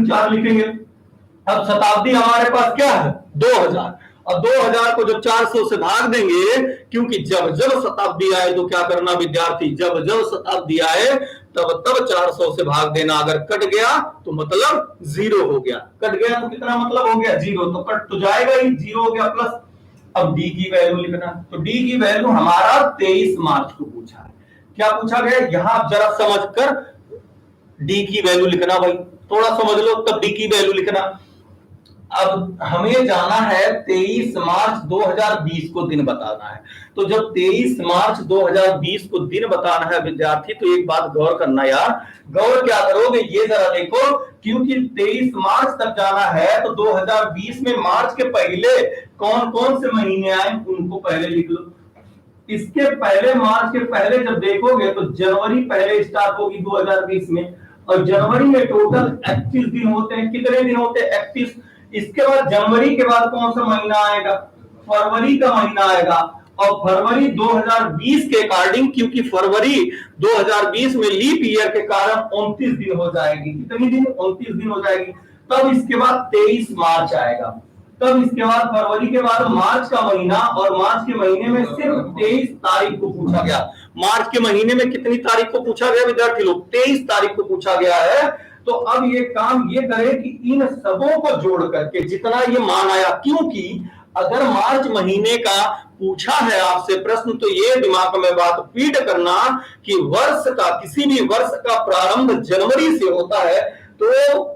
4 लिखेंगे। अब शताब्दी हमारे पास क्या है? 2000। अब 2000 को जब 400 से भाग देंगे, क्योंकि जब जब शताब्दी आए तो क्या करना विद्यार्थी? जब जब शताब्दी आए तब तब 400 से भाग देना। अगर कट गया तो मतलब 0 हो गया। कट गया तो कितना मतलब हो गया? 0। तो कट तो जाएगा ही, 0 हो गया। प्लस अब डी की वैल्यू लिखना, तो डी की वैल्यू हमारा 23 मार्च को पूछा है। क्या पूछा गया? यहां जरा समझकर डी की वैल्यू लिखना भाई, थोड़ा समझ लो तब डी की वैल्यू लिखना। अब हमें जाना है 23 मार्च 2020 को दिन बताना है। तो जब 23 मार्च 2020 को दिन बताना है विद्यार्थी, तो एक बात गौर करना यार। गौर क्या करोगे ये जरा देखो, क्योंकि 23 मार्च तक जाना है, तो 2020 में मार्च के पहले कौन कौन से महीने आए उनको पहले लिख लो। इसके पहले, मार्च के पहले जब देखोगे तो जनवरी पहले स्टार्ट होगी 2020 में, और जनवरी में टोटल 31 दिन होते हैं। कितने दिन होते हैं? 31। इसके बाद जनवरी के बाद कौन सा महीना आएगा? फरवरी का महीना आएगा, और फरवरी 2020 के अकॉर्डिंग, क्योंकि फरवरी 2020 में लीप ईयर के कारण 29 दिन हो जाएगी। कितनी दिन? 29 दिन हो जाएगी। तब इसके बाद 23 मार्च आएगा। तब इसके बाद फरवरी के बाद मार्च का महीना, और मार्च के महीने में सिर्फ 23 तारीख को पूछा गया। मार्च के महीने में कितनी तारीख को पूछा गया विद्यार्थी लोग? 23 तारीख को पूछा गया है। तो अब ये काम ये करे कि इन सबों को जोड़ करके जितना ये मान आया, क्योंकि अगर मार्च महीने का पूछा है आपसे प्रश्न, तो ये दिमाग में बात फीड करना कि वर्ष का, किसी भी वर्ष का प्रारंभ जनवरी से होता है, तो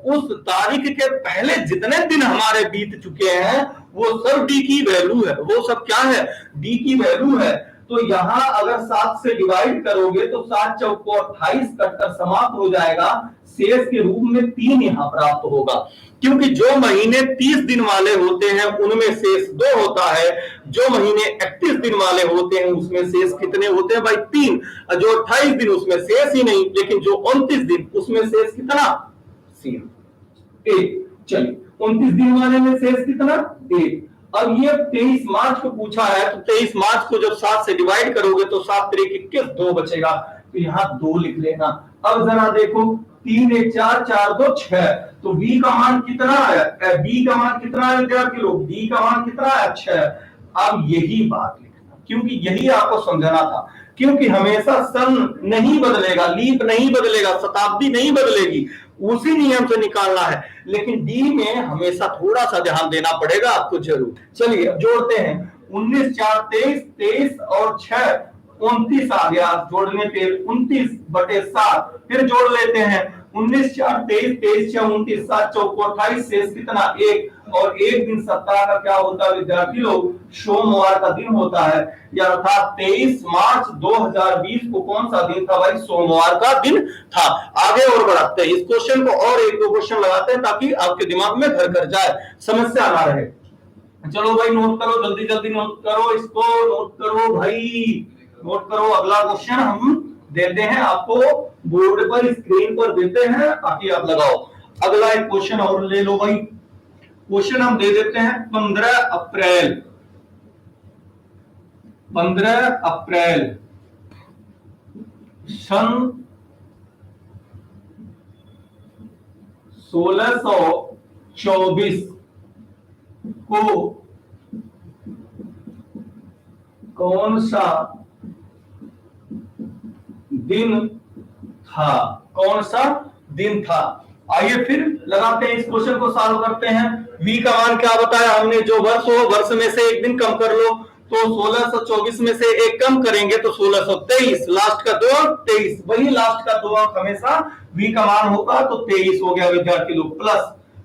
उस तारीख के पहले जितने दिन हमारे बीत चुके हैं वो सब डी की वैल्यू है। वो सब क्या है? डी की वैल्यू है। तो यहां अगर 7 से डिवाइड करोगे तो 7 चौको 28 कटकर समाप्त हो जाएगा। शेष के रूप में 3 यहां प्राप्त होगा, क्योंकि जो महीने 30 दिन वाले होते हैं उनमें शेष 2 होता है, जो महीने 31 दिन वाले होते हैं उसमें शेष कितने होते हैं भाई? 3। जो 28 दिन उसमें शेष ही नहीं, लेकिन जो 29 दिन उसमें शेष कितना? 1। चलिए 29 दिन वाले में शेष कितना? 1। अब ये 23 मार्च को पूछा है, तो 23 मार्च को जब 7 से डिवाइड करोगे तो 7 3 21, 2 बचेगा, तो यहां 2 लिख लेना। अब जरा देखो 3 1 4 4 2 6, तो बी का मान कितना है? बी का मान कितना है विद्यार्थी लोग? बी का मान कितना है? 6। अब यही बात लिखना, क्योंकि यही आपको समझना था, क्योंकि हमेशा सन नहीं बदलेगा, लीप नहीं बदलेगा, शताब्दी नहीं बदलेगी, उसी नियम से निकालना है। लेकिन डी में हमेशा थोड़ा सा ध्यान देना पड़ेगा आपको जरूर। चलिए अब जोड़ते हैं। 19 4 23, 23 और 6 29 आ गया, जोड़ने पे 29/7। फिर जोड़ लेते हैं 19 4 23, 23 6 29, 7 चौको 28, शेष कितना? 1। और एक दिन सप्ताह का क्या होता है विद्यार्थी लोग? सोमवार का दिन होता है। या अर्थात 23 मार्च 2020 को कौन सा दिन था भाई? सोमवार का दिन था। आगे और बढ़ाते हैं इस क्वेश्चन को, और 1-2 क्वेश्चन लगाते हैं ताकि आपके दिमाग में घर कर जाए, समस्या ना रहे। चलो भाई नोट करो, जल्दी जल्दी नोट करो, इसको नोट करो भाई, नोट करो। अगला क्वेश्चन हम देते हैं आपको, बोर्ड पर स्क्रीन पर देते हैं ताकि आप लगाओ। अगला एक क्वेश्चन और ले लो भाई। क्वेश्चन हम दे देते हैं 15 अप्रैल सन 1624 को कौन सा दिन था? कौन सा दिन था? आइए फिर लगाते हैं, इस क्वेश्चन को सॉल्व करते हैं। v का मान क्या बताया हमने? जो वर्ष हो, वर्ष में से एक दिन कम कर लो, तो 1624 में से एक कम करेंगे तो 1623, लास्ट का 2 अंक 23, वही लास्ट का 2 अंक हमेशा v का मान होगा, तो 23 हो गया विद्यार्थी लोग।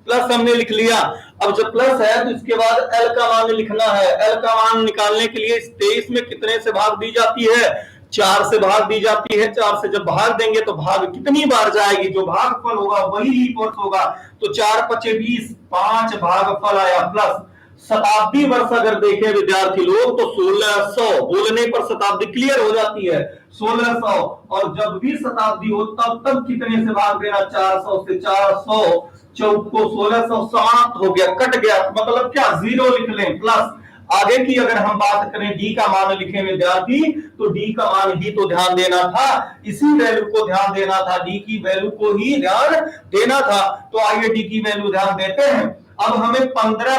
प्लस हमने लिख लिया। अब जब प्लस है तो इसके बाद l का मान लिखना है। l का मान निकालने के लिए इस 23 में कितने से भाग दी जाती है? 4 से भाग दी जाती है। 4 से जब भाग देंगे तो भाग कितनी बार जाएगी? जो भागफल होगा वही लीप वर्ष होगा, तो 4 5 20, 5 भागफल आया। प्लस शताब्दी वर्ष अगर देखें विद्यार्थी लोग तो 1600, बोलने पर शताब्दी क्लियर हो जाती है, 1600। और जब भी शताब्दी हो तब कितने से भाग देना? 400 से। 400 चौको 1600 समाप्त हो गया, कट गया, मतलब क्या? 0 लिख लें। प्लस आगे की अगर हम बात करें, डी का मान लिखें विद्यार्थी, तो डी का मान ही तो ध्यान देना था, इसी वैल्यू को ध्यान देना था, डी की वैल्यू को ही ध्यान देना था। तो आइए डी की वैल्यू ध्यान देते हैं। अब हमें 15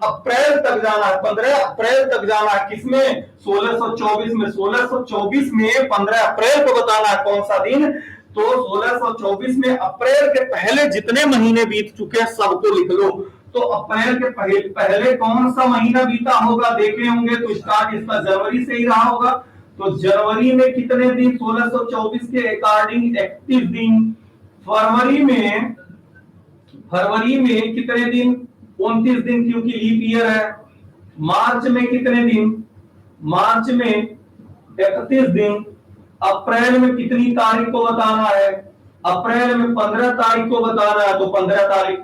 अप्रैल तक जाना है, 15 अप्रैल तक जाना है। किसमें? 1624 में। 1624 में 15 अप्रैल को बताना है कौन सा दिन, तो 1624 में अप्रैल के पहले जितने महीने बीत चुके हैं सबको लिख लो। तो अप्रैल के पहले कौन सा महीना बीता होगा देखे होंगे, तो स्टार्ट इसका जनवरी से ही रहा होगा। तो जनवरी में कितने दिन? 1624 के अकॉर्डिंग 31 दिन। फरवरी में कितने दिन? 29 दिन, क्योंकि लीप ईयर है। मार्च में कितने दिन? मार्च में 31 दिन। अप्रैल में कितनी तारीख को बताना है? अप्रैल में 15 तारीख को बताना है, तो 15 तारीख।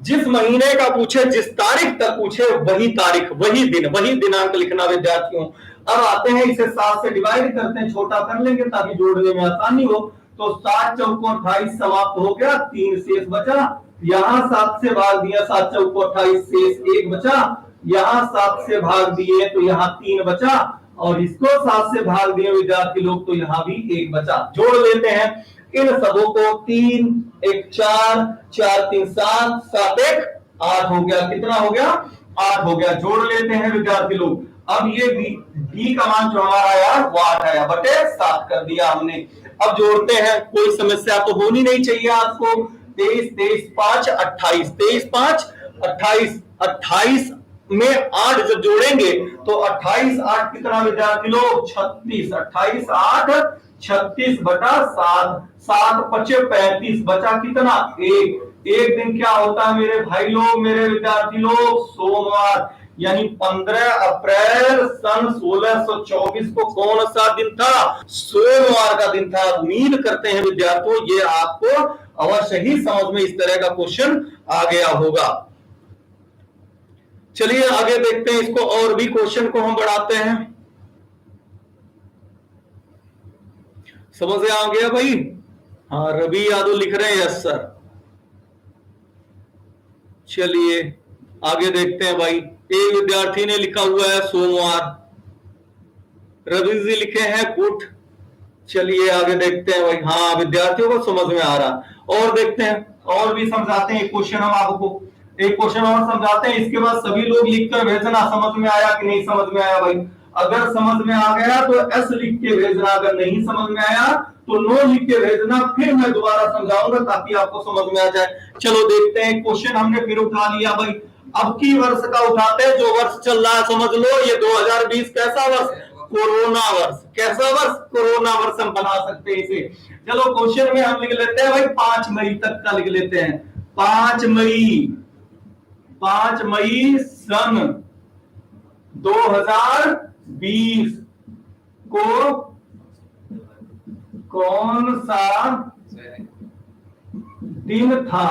जिस महीने का पूछे, जिस तारीख तक पूछे, वही तारीख, वही दिन, वही दिनांक लिखना विद्यार्थियों। अब आते हैं इसे 7 से डिवाइड करते हैं, छोटा कर लेंगे ताकि जोड़ने में आसानी हो। तो 7 चौको 28 समाप्त हो गया, 3 शेष बचा। यहां 7 से भाग दिया, 7 चौको 28, शेष 1 बचा। यहां 7 से भाग दिए तो यहां 3 बचा, और इसको 7 से भाग दिए विद्यार्थी लोग तो यहां भी 1 बचा। जोड़ लेते हैं इन सबों को। 3 1 4, 4 3 7, 7 1 8 हो गया। कितना हो गया? 8 हो गया। जोड़ लेते हैं विद्यार्थी लोग। अब ये डी का मान जो हमारा आया वो 8 आया बटे 7 कर दिया हमने। अब जोड़ते हैं, कोई समस्या तो होनी नहीं चाहिए आपको। 23 23 5 28, 23 5 28, 28 में 8 जब जोड़ेंगे तो 28 8 कितना विद्यार्थी लोग 36, 28 8 36 बटा 7, 7 5 35 बचा कितना 1। एक दिन क्या होता है मेरे भाई लोग, मेरे विद्यार्थी लोग, सोमवार, यानी 15 अप्रैल सन 1624 को कौन सा दिन था, सोमवार का दिन था। उम्मीद करते हैं विद्यार्थियों ये आपको अवश्य ही समझ में इस तरह का क्वेश्चन आ गया होगा। चलिए आगे देखते हैं इसको, और भी क्वेश्चन को हम बढ़ाते हैं। समझ में आ गया भाई? हाँ, रवि यादव लिख रहे हैं यस सर। चलिए आगे देखते हैं भाई। एक विद्यार्थी ने लिखा हुआ है सोमवार, रवि जी लिखे हैं कुट। चलिए आगे देखते हैं भाई। हाँ, विद्यार्थियों को समझ में आ रहा। और देखते हैं, और भी समझाते हैं एक क्वेश्चन हम आपको, एक क्वेश्चन और समझाते हैं। इसके बाद सभी लोग लिखकर भेजना समझ में आया कि नहीं समझ में आया भाई। अगर समझ में आ गया तो एस लिख के भेजना, अगर नहीं समझ में आया तो नो लिख के भेजना, फिर मैं दोबारा समझाऊंगा ताकि आपको समझ में आ जाए। चलो देखते हैं क्वेश्चन हमने फिर उठा लिया भाई। अब की वर्ष का उठाते हैं, जो वर्ष चल रहा है समझ लो, ये 2020 कैसा वर्ष, कोरोना वर्ष। कैसा वर्ष, कोरोना वर्ष हम बना सकते हैं इसे। चलो क्वेश्चन में हम लिख लेते हैं भाई 5 मई तक का लिख लेते हैं। 5 मई सन 2020 को कौन सा दिन था।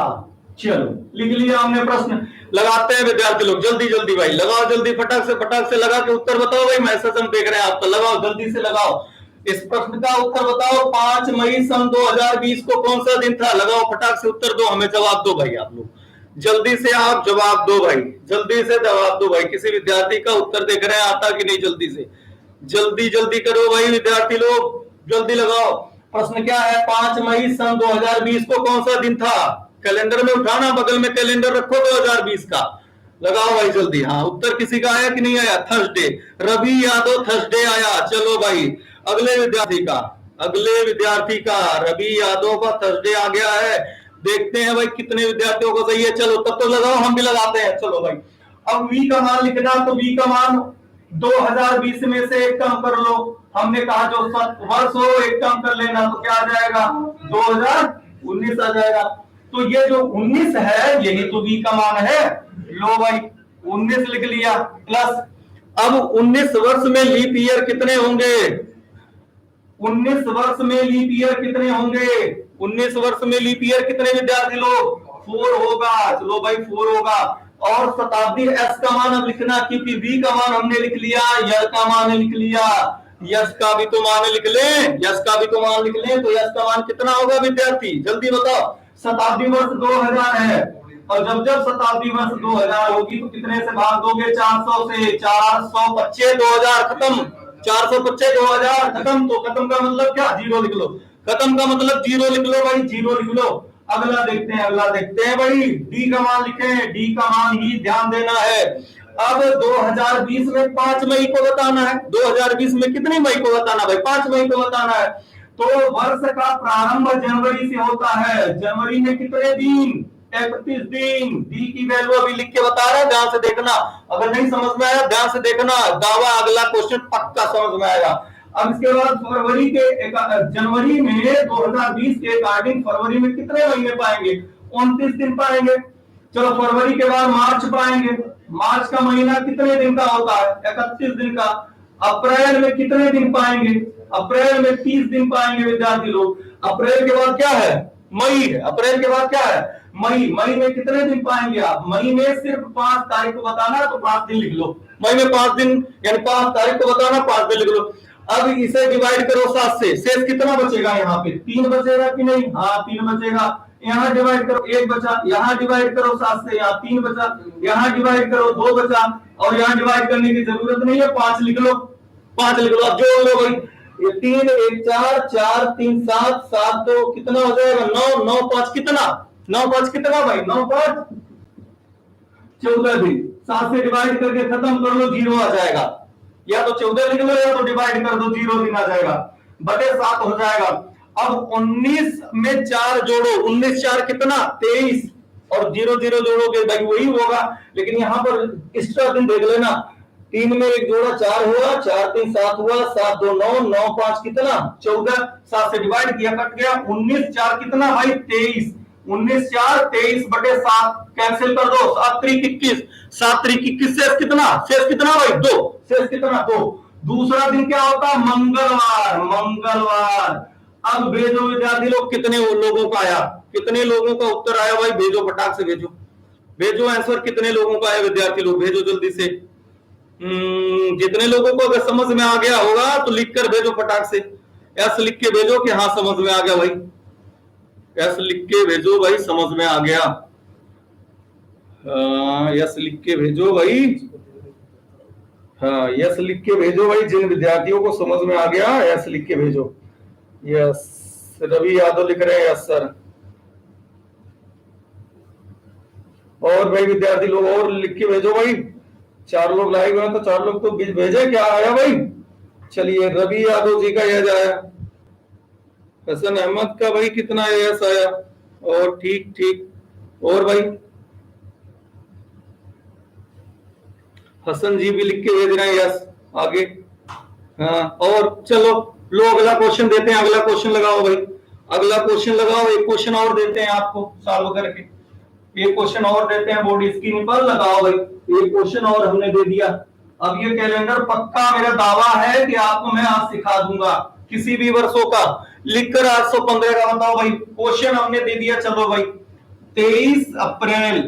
चलो लिख लिया हमने प्रश्न। लगाते हैं विद्यार्थी लोग, जल्दी जल्दी भाई लगाओ, जल्दी फटाक से लगा के उत्तर बताओ भाई। मैसेज हम देख रहे हैं आपका, लगाओ जल्दी से लगाओ। इस प्रश्न का उत्तर बताओ। 5 मई सन 2020 को कौन सा दिन था, लगाओ फटाक से उत्तर दो, हमें जवाब दो भाई। आप लोग जल्दी से आप जवाब दो भाई, जल्दी से जवाब दो भाई। किसी विद्यार्थी का उत्तर देख रहे हैं आता कि नहीं, जल्दी से जल्दी जल्दी करो भाई विद्यार्थी लोग, जल्दी लगाओ। प्रश्न क्या है, 5 मई सन 2020 को कौन सा दिन था। कैलेंडर में उठाना, बगल में कैलेंडर रखो 2020 का, लगाओ भाई जल्दी। हाँ, उत्तर किसी का आया कि नहीं आया, थर्सडे। रवि यादव थर्सडे आया। चलो भाई अगले विद्यार्थी का रवि यादव का थर्सडे आ गया है। देखते हैं भाई कितने विद्यार्थियों को सही है। चलो तब तो लगाओ, हम भी लगाते हैं। चलो भाई, अब वी का मान लिखना, तो वी का मान 2020 में से एक कम कर लो। हमने कहा जो वर्ष हो एक कम कर लेना, तो क्या आ जाएगा 2019 आ जाएगा। तो ये जो 19 है यही तो वी का मान है। लो भाई 19 लिख लिया प्लस। अब 19 वर्ष में लीप ईयर कितने होंगे, 19 वर्ष में लीप ईयर कितने होंगे, 19 वर्ष में लीप ईयर कितने विद्यार्थी लोग, 4 होगा। चलो भाई 4 होगा। और शताब्दी एस का मान अब लिखना, क्योंकि वी का मान हमने लिख लिया, यल का मान लिख लिया, यस का भी तो मान लिख लें, यस का भी तो मान लिख लें। तो यस का मान कितना होगा विद्यार्थी, जल्दी बताओ। शताब्दी वर्ष 2000 है, और जब जब शताब्दी वर्ष 2000 होगी तो कितने से भाग दोगे, 400 से। 425 2000 खत्म, 425 2000 खत्म। तो खत्म का मतलब क्या, जीरो लिख लो। खत्म का मतलब जीरो लिख लो भाई, जीरो लिख लो। अगला देखते हैं भाई। डी का मान लिखें, डी का मान ही ध्यान देना है। अब 2020 में 5 मई को बताना है। 2020 में कितने मई को बताना भाई, 5 मई को बताना है। तो वर्ष का प्रारंभ जनवरी से होता है। जनवरी में कितने दिन, 31 दिन। डी की वैल्यू अभी लिख के बता रहा है, ध्यान से देखना। अगर नहीं समझ में आया ध्यान से देखना, दावा अगला क्वेश्चन पक्का समझ में आएगा। अब इसके बाद फरवरी के जनवरी में 2020 के अकॉर्डिंग फरवरी में कितने महीने पाएंगे, 29 दिन पाएंगे। चलो फरवरी के बाद मार्च पाएंगे। मार्च का महीना कितने दिन का होता है, 31 दिन का। अप्रैल में कितने दिन पाएंगे, अप्रैल में 30 दिन पाएंगे विद्यार्थी लोग। अप्रैल के बाद क्या है, मई है। अप्रैल के बाद क्या है, मई। मई में कितने दिन पाएंगे आप, मई में सिर्फ 5 तारीख को बताना, तो 5 दिन लिख लो। मई में 5 दिन यानी 5 तारीख को बताना, 5 दिन लिख लो। अब इसे डिवाइड करो 7 से, शेष कितना बचेगा, यहाँ पे 3 बचेगा कि नहीं, हाँ 3 बचेगा। यहाँ डिवाइड करो 1 बचा, यहाँ डिवाइड करो 7 से, यहाँ 3 बचा, यहाँ डिवाइड करो 2 बचा, और यहाँ डिवाइड करने की जरूरत नहीं है, 5 लिख लो, 5 लिख लो। अब जोड़ लो भाई, ये 3 1 4 4 3 7 7 2 कितना हो जाएगा, 9 9 5 कितना, 9 5 कितना भाई, 9 5 14 दिन। 7 से डिवाइड करके खत्म कर लो, 0 आ जाएगा। या तो 14 लिख लो या तो डिवाइड कर दो, 0 दिन आ जाएगा, बटे 7 हो जाएगा। अब 19 में 4 जोड़ो, 19 4 कितना 23, और 0 0 जोड़ोगे भाई वही होगा। लेकिन यहां पर एक्स्ट्रा दिन देख लेना, 3 में 1 जोड़ा 4 हुआ, 4 3 7 हुआ, 7 2 9, 9 5 कितना 14, 7 से डिवाइड किया कट गया, 19 4 कितना भाई 23, 19 4 23 बटे 7 कैंसिल कर दो, 7 3 21, 7 3 21 शेष कितना, शेष कितना भाई 2, शेष कितना 2। दूसरा दिन क्या होता, मंगलवार, मंगलवार। अब भेजो विद्यार्थी लोग, कितने लोगों का आया, कितने लोगों का उत्तर आया भाई, भेजो फटाक से भेजो, भेजो आंसर, कितने लोगों का आया विद्यार्थी लोग, भेजो जल्दी से। जितने लोगों को अगर समझ में आ गया होगा तो लिख कर भेजो फटाक से, एस लिख के भेजो कि हाँ समझ में आ गया भाई, एस लिख के भेजो भाई समझ में आ गया, यस लिख के भेजो भाई, हाँ यस लिख के भेजो भाई, जिन विद्यार्थियों को समझ में आ गया यस लिख के भेजो। यस, रवि यादव लिख रहे हैं यस सर। और भाई विद्यार्थी लोग और लिख के भेजो भाई, 4 लोग लाइव हैं तो 4 लोग तो भेजे, क्या आया भाई। चलिए रवि यादव जी का यस आया, हसन अहमद का भाई कितना यस आया, और ठीक ठीक, और भाई हसन जी भी लिख के भेज रहे हैं यस आगे। हाँ और चलो लो अगला क्वेश्चन देते हैं, अगला क्वेश्चन लगाओ भाई, अगला क्वेश्चन लगाओ, एक क्वेश्चन और देते हैं आपको सॉल्व करके, एक क्वेश्चन और देते हैं, बोर्ड स्क्रीन पर लगाओ भाई, एक क्वेश्चन और हमने दे दिया। अब ये कैलेंडर पक्का मेरा दावा है कि आपको मैं आज सिखा दूंगा किसी भी वर्षों का, लिखकर 815 का बताओ भाई, क्वेश्चन हमने दे दिया। चलो भाई 23 अप्रैल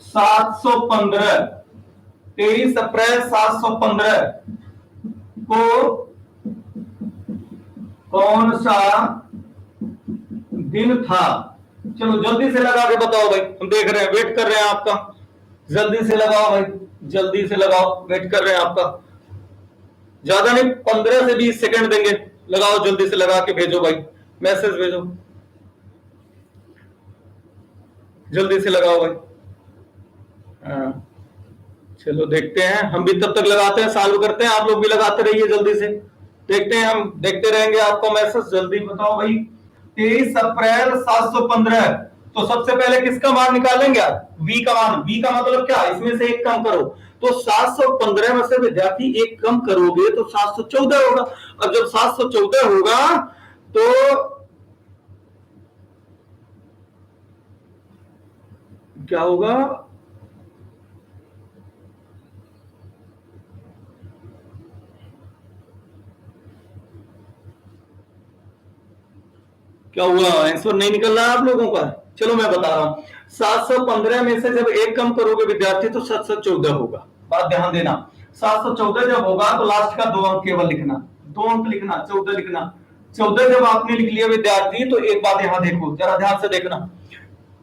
715, 23 अप्रैल 715 को कौन सा दिन था। चलो जल्दी से लगा के बताओ भाई, हम देख रहे हैं, वेट कर रहे हैं आपका, जल्दी से लगाओ भाई, जल्दी से लगाओ, वेट कर रहे हैं आपका, ज्यादा नहीं 15 से 20 सेकंड देंगे, लगाओ जल्दी से लगा के भेजो भाई, मैसेज भेजो, जल्दी से लगाओ भाई। चलो देखते हैं, हम भी तब तक लगाते हैं, सॉल्व करते हैं, आप लोग भी लगाते रहिए जल्दी से, देखते हैं, हम देखते रहेंगे आपको मैसेज, जल्दी बताओ भाई। 23 अप्रैल 715, तो सबसे पहले किसका मान निकालेंगे आप, v का मान, v का मतलब क्या, इसमें से एक कम करो, तो 715 में से विद्यार्थी एक कम करोगे तो 714 होगा। अब जब 714 होगा तो क्या होगा, क्या हुआ, आंसर नहीं निकल रहा आप लोगों का। चलो मैं बता रहा हूं, 715 में से जब एक कम करोगे विद्यार्थी तो 714 होगा, बात ध्यान देना। 714 जब होगा तो लास्ट का 2 अंक केवल लिखना, 2 अंक लिखना, 14 लिखना। 14 जब आपने लिख लिया विद्यार्थी तो एक बात यहां देखो, जरा ध्यान से देखना,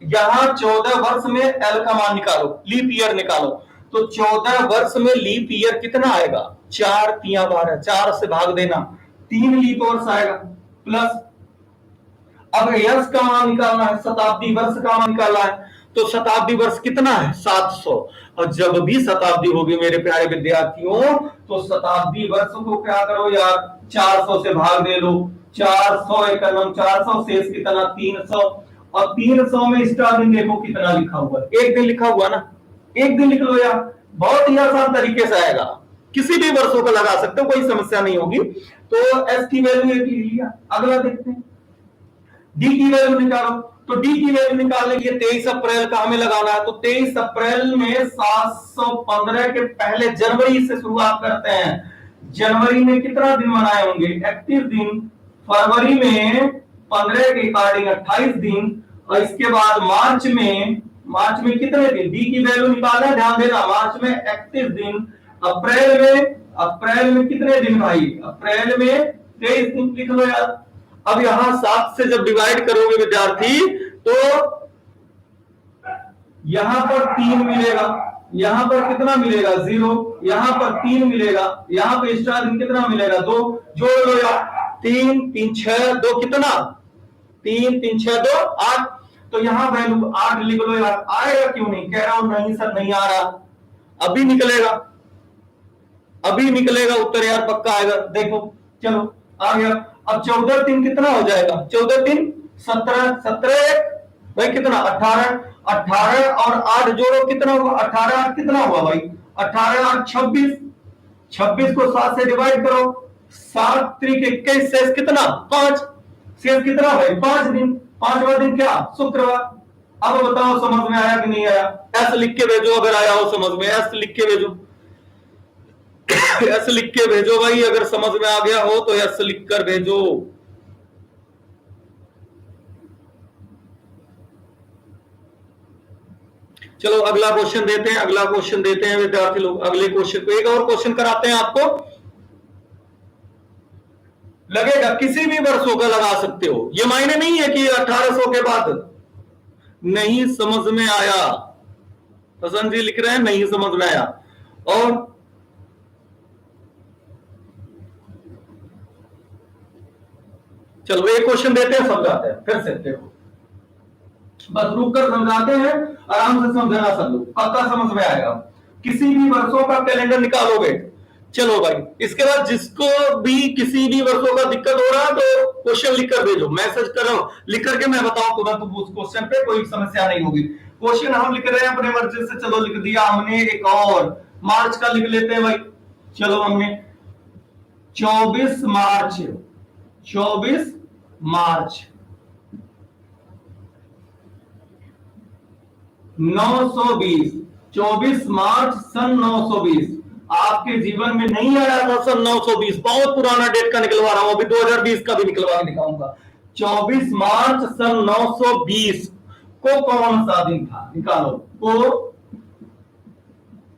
यहां 14 वर्ष में एल का मान निकालो, लीप ईयर निकालो, तो 14 वर्ष में लीप ईयर कितना आएगा, 4 3 12, 4 से भाग देना, 3 लीप वर्ष आएगा, प्लस अब यश का मान निकालना है, शताब्दी वर्ष का मान निकालना है, तो शताब्दी वर्ष कितना है 700, और जब भी शताब्दी होगी मेरे प्यारे विद्यार्थियों तो शताब्दी वर्ष को क्या करो यार, 400 से भाग दे लो, 400 एकम 400, शेष कितना 300, और 300 में इसका दिन देखो कितना लिखा हुआ है, एक दिन लिखा हुआ ना, एक दिन लिख लो यार, बहुत ही आसान तरीके से आएगा, किसी भी वर्षों को लगा सकते हो, कोई समस्या नहीं होगी। तो एस की वैल्यू एक लिया, अगला देखते हैं, डी की वैल्यू निकालो, तो डी की वैल्यू निकालने के लिए 23 अप्रैल का हमें लगाना है, तो 23 अप्रैल में 715 के पहले जनवरी से शुरुआत करते हैं, जनवरी में कितना दिन मनाए होंगे 31 दिन, फरवरी में 15 के अकॉर्डिंग 28 दिन, और इसके बाद मार्च में कितने दिन, डी की वैल्यू निकालना, ध्यान देना, मार्च में 31 दिन, अप्रैल में कितने दिन भाई, अप्रैल में 23 दिन लिख लो यार। अब यहां 7 से जब डिवाइड करोगे विद्यार्थी तो यहां पर 3 मिलेगा, यहां पर कितना मिलेगा 0, यहां पर 3 मिलेगा, यहां पर एक्स्ट्रा दिन कितना मिलेगा 2, जोड़ लो यार, 3 3 6 2 कितना 3 3 6 2 8, तो यहां वैल्यू 8 लिख लो यार। आएगा क्यों नहीं? कह रहा हूं नहीं सर नहीं आ रहा। अभी निकलेगा, अभी निकलेगा उत्तर यार, पक्का आएगा। देखो चलो आ गया। अब 14 3 कितना हो जाएगा? 14 3 17, 17 भाई कितना? 18, 18 और 8 जोड़ो कितना हुआ? 18 8 कितना हुआ भाई? 18 8 26, 26 को 7 से डिवाइड करो, 7 3 21, शेष कितना? 5। शेष कितना भाई? 5 दिन। 5वां दिन क्या? शुक्रवार। अब बताओ समझ में आया कि नहीं आया? ऐसे लिख के भेजो अगर आया हो समझ में, ऐसे लिख के भेजो, ऐसे लिख के भेजो भाई, अगर समझ में आ गया हो तो ऐसे लिख कर भेजो। चलो अगला क्वेश्चन देते हैं, अगला क्वेश्चन देते हैं विद्यार्थी लोग। अगले क्वेश्चन को, एक और क्वेश्चन कराते हैं आपको। लगेगा किसी भी वर्षों का लगा सकते हो, ये मायने नहीं है कि 1800 के बाद। नहीं समझ में आया? प्रसन्न जी लिख रहे हैं नहीं समझ में आया। और चलो एक क्वेश्चन देते हैं, समझाते हैं फिर से। देखो बस रुक कर समझाते हैं, आराम से समझना सब लोग, पक्का समझ में आएगा। किसी भी वर्षों का कैलेंडर निकालोगे। चलो भाई, इसके बाद जिसको भी किसी भी वर्षों का दिक्कत हो रहा है तो क्वेश्चन लिख कर भेजो, मैसेज कर रहा हूं, लिख करके मैं बताऊं तुरंत उस क्वेश्चन पे कोई समस्या नहीं होगी। क्वेश्चन हम लिख रहे हैं अपने मर्जी से, चलो लिख दिया हमने। एक और मार्च का लिख लेते हैं भाई। चलो हमने 24 मार्च, 24 मार्च 920, 24 मार्च सन 920। आपके जीवन में नहीं आया था सन 920, बहुत पुराना डेट का निकलवा रहा हूं, अभी 2020 का भी निकलवा के दिखाऊंगा। 24 मार्च सन 920 को कौन सा दिन था? निकालो, को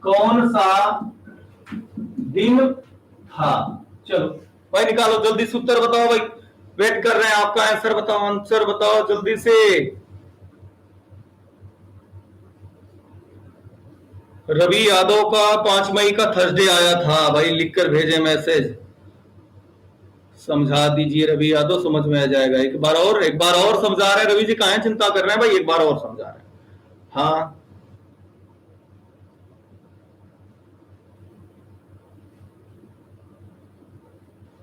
कौन सा दिन था? चलो भाई निकालो जल्दी से, उत्तर बताओ भाई, वेट कर रहे हैं आपका आंसर बताओ, आंसर बताओ जल्दी से। रवि यादव का 5 मई का थर्सडे आया था भाई, लिखकर भेजे मैसेज, समझा दीजिए रवि यादव, समझ में आ जाएगा। एक बार और समझा रहे हैं रवि जी, कहां चिंता कर रहे हैं भाई, एक बार और समझा रहे हैं। हाँ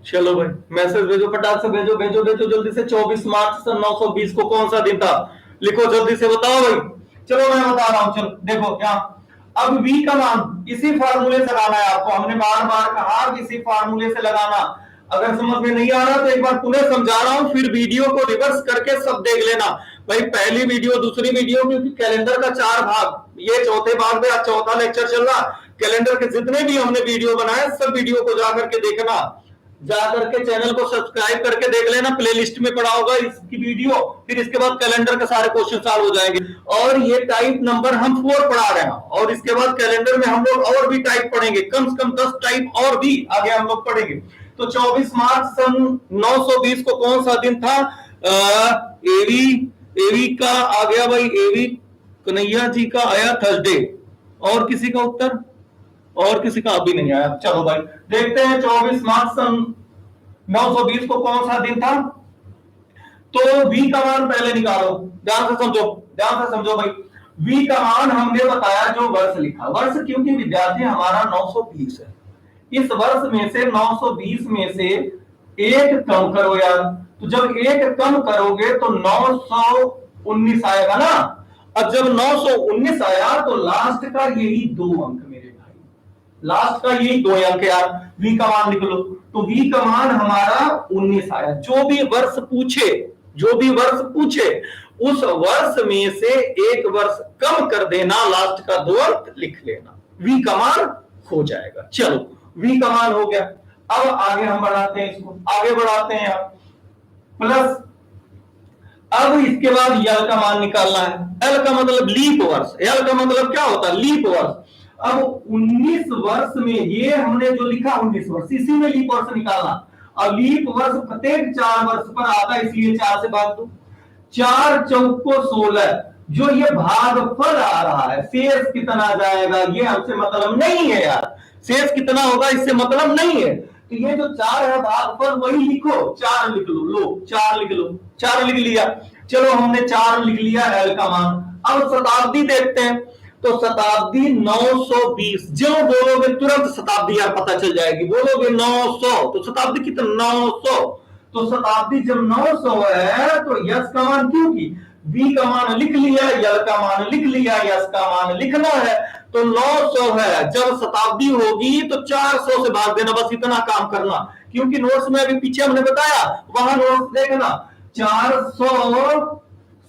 चलो भाई मैसेज भेजो, फटाक से भेजो भेजो भेजो जल्दी से। 24 मार्च सन 920 को कौन सा दिन था? लिखो जल्दी से, बताओ भाई। चलो मैं बता रहा हूं, चलो देखो यहाँ। अब v का मान इसी फार्मूले से लगाना है आपको, हमने बार बार कहा इसी फार्मूले से लगाना। अगर समझ में नहीं आ रहा तो एक बार पुनः समझा रहा हूं, फिर वीडियो को रिवर्स करके सब देख लेना भाई, पहली वीडियो दूसरी वीडियो, क्योंकि कैलेंडर का 4 भाग, ये चौथे भाग में आज चौथा लेक्चर चल रहा। कैलेंडर के जितने भी हमने वीडियो बनाए सब वीडियो को जाकर के देखना, जाकर के चैनल को सब्सक्राइब करके देख लेना, प्लेलिस्ट में पड़ा होगा इसकी वीडियो। फिर इसके बाद कैलेंडर के सारे क्वेश्चन सॉल्व हो जाएंगे। और ये टाइप नंबर हम 4 पढ़ा रहे हैं, और इसके बाद कैलेंडर में हम लोग और भी टाइप पढ़ेंगे, कम से कम 10 टाइप और भी आगे हम लोग पढ़ेंगे। तो 24 मार्च सन 920 को कौन सा दिन था? एवी का आ गया भाई, एवी कन्हैया जी का आया थर्सडे। और किसी का उत्तर? और किसी का अभी नहीं आया। चलो भाई देखते हैं 24 मार्च सन 920 को कौन सा दिन था। तो v का मान पहले निकालो, ध्यान से समझो, ध्यान से समझो भाई। v का मान हमने बताया जो वर्ष लिखा, वर्ष क्योंकि विद्यार्थी हमारा 920 है, इस वर्ष में से 920 में से एक कम करो यार, तो जब एक कम करोगे तो 919 आएगा ना। अब जब 919 आया तो लास्ट का यही 2 अंक मेरे भाई, लास्ट का यही 2 अंक यार। v का मान लिख लो, तो v का मान हमारा 19 आया। जो भी वर्ष पूछे, जो भी वर्ष पूछे उस वर्ष में से एक वर्ष कम कर देना, लास्ट का 2 अंक लिख लेना, v का मान हो जाएगा। चलो v का मान हो गया। अब आगे हम बढ़ाते हैं, इसको आगे बढ़ाते हैं आप, प्लस अब इसके बाद यल का मान निकालना है। एल का मतलब लीप वर्ष, एल का मतलब क्या होता है? लीप वर्ष। अब 19 वर्ष में ये हमने जो लिखा 19 वर्ष, इसी में लीप वर्ष निकालना। अब लीप वर्ष प्रत्येक 4 वर्ष पर आता है, इसलिए 4 से भाग दो, 4 चौको 16। जो ये भागफल आ रहा है, शेष कितना जाएगा ये हमसे मतलब नहीं है यार, शेष कितना होगा इससे मतलब नहीं है। तो ये जो 4 है भागफल वही लिखो, 4 लिख लो, लो 4 लिख लो, 4 लिख लिया। चलो हमने 4 लिख लिया एल का मान। अब शताब्दी देखते हैं, तो शताब्दी 920, जो बोलोगे तुरंत शताब्दी यार पता चल जाएगी, बोलोगे 900 तो शताब्दी कितना 900, तो शताब्दी जब 900 है तो यस का मान, क्योंकि वी का मान लिख लिया, यल का मान लिख लिया, यस का मान लिखना है, तो 900 है। जब शताब्दी होगी तो 400 से भाग देना, बस इतना काम करना, क्योंकि नोट्स में अभी पीछे हमने बताया, वहां नोट्स देखना, 400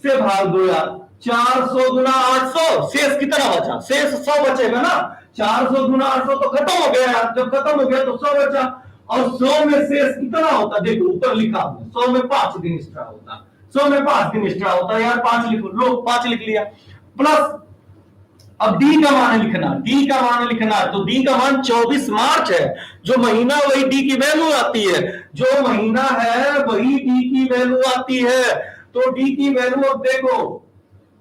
से भाग दो यार, 400 गुना 800, शेष कितना बचा, शेष 100 बचेगा ना, 400 गुना 800 तो खत्म हो गया यार, जब खत्म हो गया तो 100 बचा, और 100 में शेष कितना होता, देखो ऊपर लिखा हुआ, 100 में 5 दिन एक्स्ट्रा होता, 100 में 5 दिन एक्स्ट्रा होता है यार, 5 लिखो, लो 5 लिख लिया, प्लस अब डी का मान लिखना, डी का मान लिखना, तो डी का मान 24 मार्च है, जो महीना वही डी की वैल्यू आती है, जो महीना है वही डी की वैल्यू आती है, तो डी की वैल्यू अब देखो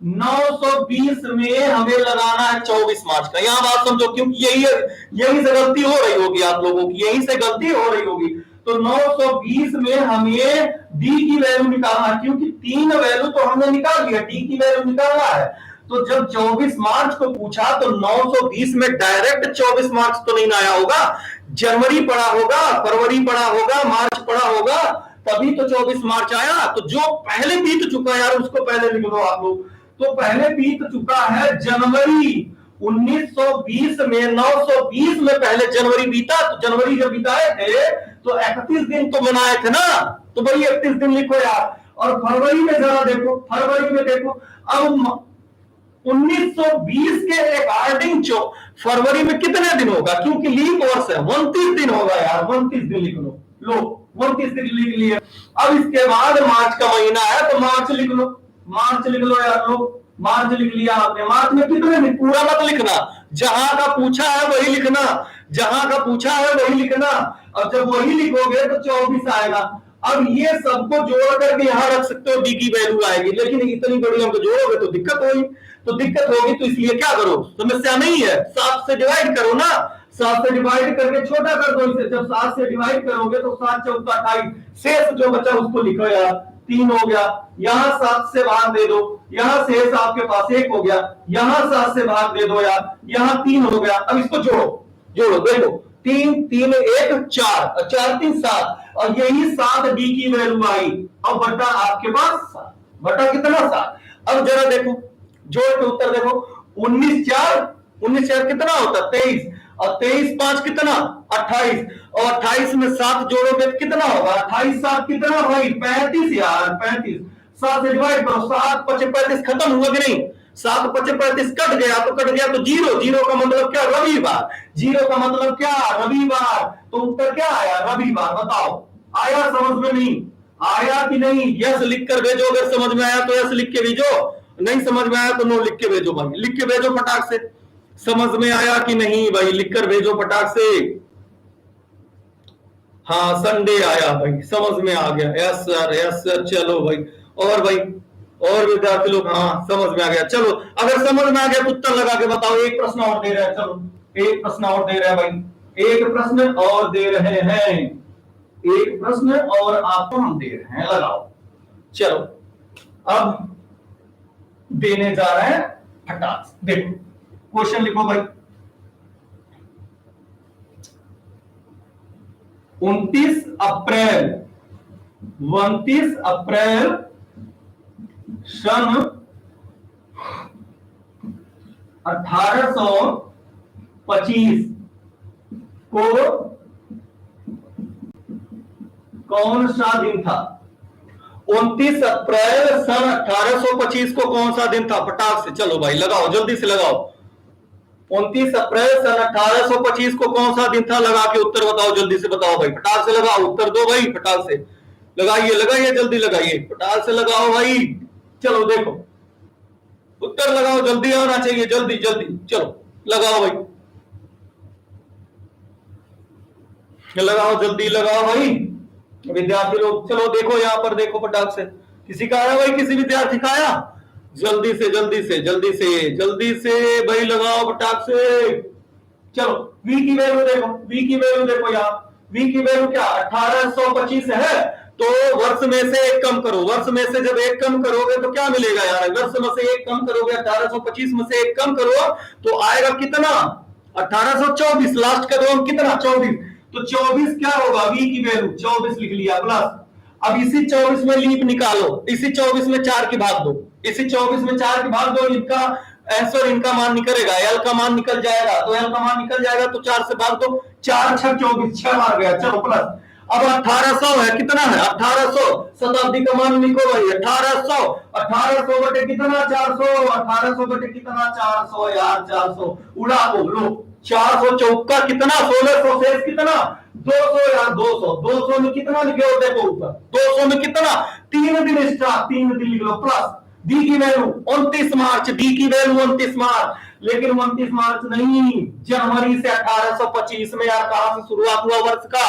920 में हमें लगाना है 24 मार्च का, यहां बात समझो, क्योंकि यही से गलती हो रही होगी आप लोगों की, यही से गलती हो रही होगी, तो 920 में हमें डी की वैल्यू निकालना है, क्योंकि 3 वैल्यू तो हमने निकाल लिया, डी की वैल्यू निकालना है, तो जब 24 मार्च को पूछा तो 920 में डायरेक्ट 24 मार्च तो नहीं आया होगा, जनवरी पड़ा होगा, फरवरी पड़ा होगा, मार्च पड़ा होगा, तभी तो 24 मार्च आया, तो जो पहले बीत चुका है यार उसको पहले लिख दो आप लोग, तो पहले बीत चुका है जनवरी 1920 में, 920 में पहले जनवरी बीता, तो जनवरी जब बिताए थे तो 31 दिन तो बनाए थे ना, तो भाई 31 दिन लिखो यार, और फरवरी में जरा देखो, फरवरी में देखो, अब 1920 के अकॉर्डिंग जो फरवरी में कितने दिन होगा, क्योंकि लीप वर्ष है, 29 दिन होगा यार, 29 दिन लिख लो 29 दिन लिख लिए। अब इसके बाद मार्च का महीना है तो मार्च लिख लो, मार्च लिख लो यार, लो मार्च लिख लिया आपने, मार्च में कितने दिन, पूरा मत लिखना, जहां का पूछा है वही लिखना, जहां का पूछा है वही लिखना, और जब वही लिखोगे तो 24 आएगा। अब ये सबको जोड़ करके यहां रख सकते हो, डी की वैल्यू आएगी, लेकिन इतनी बड़ी हमको जोड़ोगे तो दिक्कत होगी, तो इसलिए क्या करो, समस्या नहीं है, 7 से डिवाइड करो ना, 7 से डिवाइड करके छोटा कर दो इसे, जब 7 से डिवाइड करोगे तो 7 चौका 28, शेष जो बचा उसको लिखो यार, 3 हो गया, यहां 7 से भाग दे दो, यहां शेष आपके पास 1 हो गया, यहां 7 से भाग दे दो यार, यहां 3 हो गया, अब इसको जोड़ो देखो, 3 3 1 4 4 3 7, और यही 7 डी की वैल्यू आई, अब बटा आपके पास 7, बटा कितना 7, अब जरा देखो जोड़ के उत्तर देखो, 19 4 कितना होता 23, और 23 5 कितना 28, और 28 में 7 जोड़ोगे तो कितना होगा, 28 7 कितना भाई 35 यार, 35, 7 से डिवाइड करो, 7 5 35 खत्म हुआ कि नहीं, 7 5 35 कट गया तो जीरो का मतलब क्या, रविवार, जीरो का मतलब क्या, रविवार, तो उत्तर क्या आया, रविवार, बताओ आया समझ में, नहीं आया कि नहीं, यस लिख कर भेजो, अगर समझ में आया तो यस लिख के भेजो, नहीं समझ में आया तो नो लिख के भेजो भाई, लिख के भेजो फटाक से, समझ में आया कि नहीं भाई, लिखकर भेजो फटाक से, हाँ संडे आया भाई, समझ में आ गया, यस सर, चलो भाई, और भाई और विद्यार्थी लोग, हाँ समझ में आ गया, चलो अगर समझ में आ गया तो उत्तर लगा के बताओ, एक प्रश्न और दे रहे हैं, चलो एक प्रश्न और दे रहे हैं भाई, एक प्रश्न और दे रहे हैं, एक प्रश्न और आपको हम दे रहे हैं, लगाओ, चलो अब देने जा रहे हैं फटाक, देखो क्वेश्चन लिखो भाई, 29 अप्रैल सन 1825 को कौन सा दिन था, 29 अप्रैल सन 1825 को कौन सा दिन था, फटाक से चलो भाई लगाओ, जल्दी से लगाओ, 29 अप्रैल सन 1825 को कौन सा दिन था, लगा के उत्तर बताओ, जल्दी से बताओ भाई, फटाक से लगाओ, उत्तर दो भाई, फटाक से लगाइए, जल्दी लगाइए, फटाक से लगाओ भाई, चलो देखो उत्तर लगाओ, जल्दी आना चाहिए, जल्दी चलो लगाओ भाई, लगाओ जल्दी लगाओ भाई विद्यार्थी लोग, चलो देखो यहां पर देखो फटाक से, किसी का आया भाई, किसी विद्यार्थी का आया, जल्दी से भाई लगाओ फटाक से, चलो v की वैल्यू देखो, यहां v की वैल्यू क्या 1825 है, तो वर्ष में से एक कम करो, वर्ष में से जब एक कम करोगे तो क्या मिलेगा यार, वर्ष में से एक कम करोगे, 1825 में से एक कम करो तो आएगा कितना 1824, लास्ट का दो कितना 24, तो 24 क्या होगा, v की वैल्यू 24 लिख लिया प्लस, अब इसी 24 में लीप निकालो, इसी 24 में 4 की भाग दो, इसी 24 में 4 की भाग दो, इनका आंसर इनका मान निकलेगा, एल का मान निकल जाएगा, तो एल का मान निकल जाएगा तो 4 से भाग दो, 4 6 24, 6 मार गया, चलो प्लस, अब 1800 है, कितना है 1800, शताब्दी का मान लिखो भाई 1800, 1800 बटे कितना 400, 1800 बटे कितना 400 यार, 400 उड़ा दो लो, 400 चौका कितना 1600, शेष कितना 200 यार, 200, 200 में कितना लिखे हो देखो ऊपर, 200 में कितना 3 दिन एक्स्ट्रा, 3 दिन लिख लो प्लस, डी की वैल्यू 29 मार्च, डी की वैल्यू 29 मार्च, लेकिन 29 मार्च नहीं, जनवरी से 1825 में यार कहां से शुरुआत हुआ वर्ष का,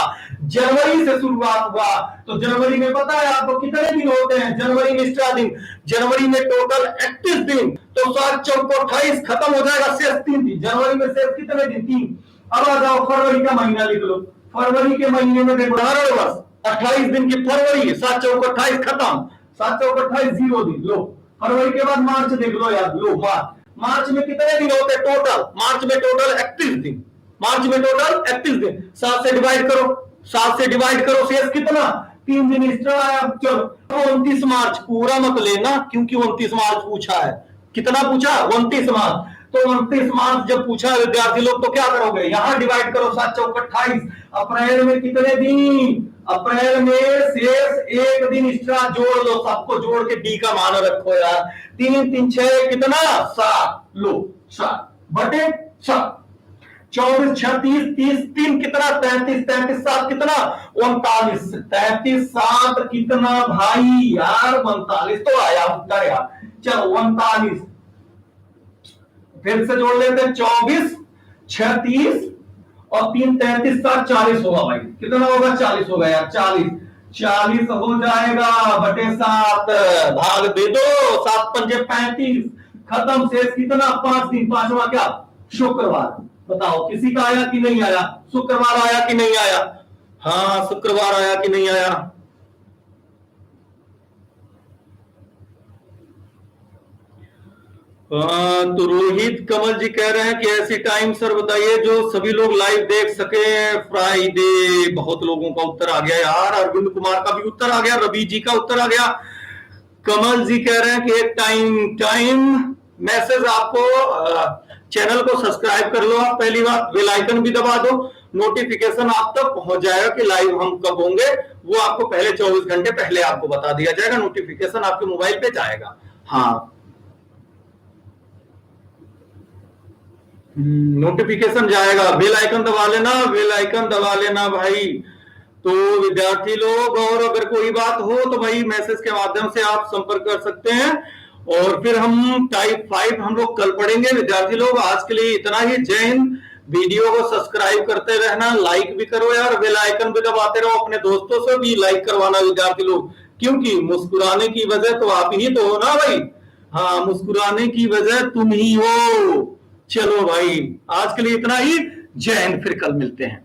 जनवरी से शुरुआत हुआ, तो जनवरी में पता है आपको कितने दिन होते हैं, जनवरी में एक्स्ट्रा दिन, जनवरी में टोटल 31 दिन, तो 7 चौको 28 खत्म हो जाएगा, शेष 3 दिन, जनवरी में शेष कितने दिन 3, अब आ जाओ फरवरी का महीना लिख लो, फरवरी के महीने में देखो वर्ष 28 दिन की फरवरी, 7 चौको 28 खत्म, 7 चौको 28 0 दिन लो, फरवरी के बाद मार्च देख लो यार, लो मार्च में कितने दिन होते हैं टोटल, मार्च में टोटल 31 दिन, मार्च में टोटल 31 दिन, 7 से डिवाइड करो, 7 से डिवाइड करो, शेष कितना 3 दिन एक्स्ट्रा आया, चलो 29 मार्च पूरा मत लेना क्योंकि 29 मार्च पूछा है, कितना पूछा 29 मार्च, तो 29 मार्च जब पूछा विद्यार्थी लोग तो क्या करोगे, यहां डिवाइड करो, 7 चौक 28, अप्रैल में कितने दिन, अप्रैल में शेष एक दिन एक्स्ट्रा जोड़ लो, सबको जोड़ के डी का मान रखो यार, 3 3 6 कितना 7, लो 7 बटे 7, 24 36 30 3 कितना 33 33 7 कितना 39, 33 7 कितना भाई यार 39 तो आया उत्तर यार, चलो 39 फिर से जोड़ लेते हैं, 24 36 और 3 33 7 40 होगा भाई, कितना होगा 40 होगा यार, 40 हो जाएगा बटे 7, भाग दे दो, 7 पंजे 35 खत्म, शेष कितना 5 दिन, पांचवा क्या शुक्रवार, बताओ किसी का आया कि नहीं आया, शुक्रवार आया कि नहीं आया, हाँ शुक्रवार आया कि नहीं आया, तो रोहित कमल जी कह रहे हैं कि ऐसी टाइम सर बताइए जो सभी लोग लाइव देख सके, फ्राइडे, बहुत लोगों का उत्तर आ गया यार, अरविंद कुमार का भी उत्तर आ गया, रवि जी का उत्तर आ गया, कमल जी कह रहे हैं कि एक टाइम मैसेज आपको, चैनल को सब्सक्राइब कर लो आप, पहली बात बेल आइकन भी दबा दो, नोटिफिकेशन आप तक पहुंच जाएगा कि लाइव हम कब होंगे, वो आपको पहले 24 घंटे पहले आपको बता दिया जाएगा, नोटिफिकेशन आपके मोबाइल पे जाएगा, हाँ नोटिफिकेशन जाएगा, बेल आइकन दबा लेना, बेल आइकन दबा लेना भाई, तो विद्यार्थी लोग, और अगर कोई बात हो तो भाई मैसेज के माध्यम से आप संपर्क कर सकते हैं, और फिर हम टाइप 5 हम लोग कल पढ़ेंगे विद्यार्थी लोग, आज के लिए इतना ही, जय हिंद, वीडियो को सब्सक्राइब करते रहना, लाइक भी करो यार, बेल आइकन भी दबाते रहो, अपने दोस्तों से भी लाइक करवाना विद्यार्थी लोग, क्योंकि मुस्कुराने की वजह तो आप ही तो हो ना भाई, हाँ मुस्कुराने की वजह तुम ही हो, चलो भाई आज के लिए इतना ही, जय हिंद, फिर कल मिलते हैं।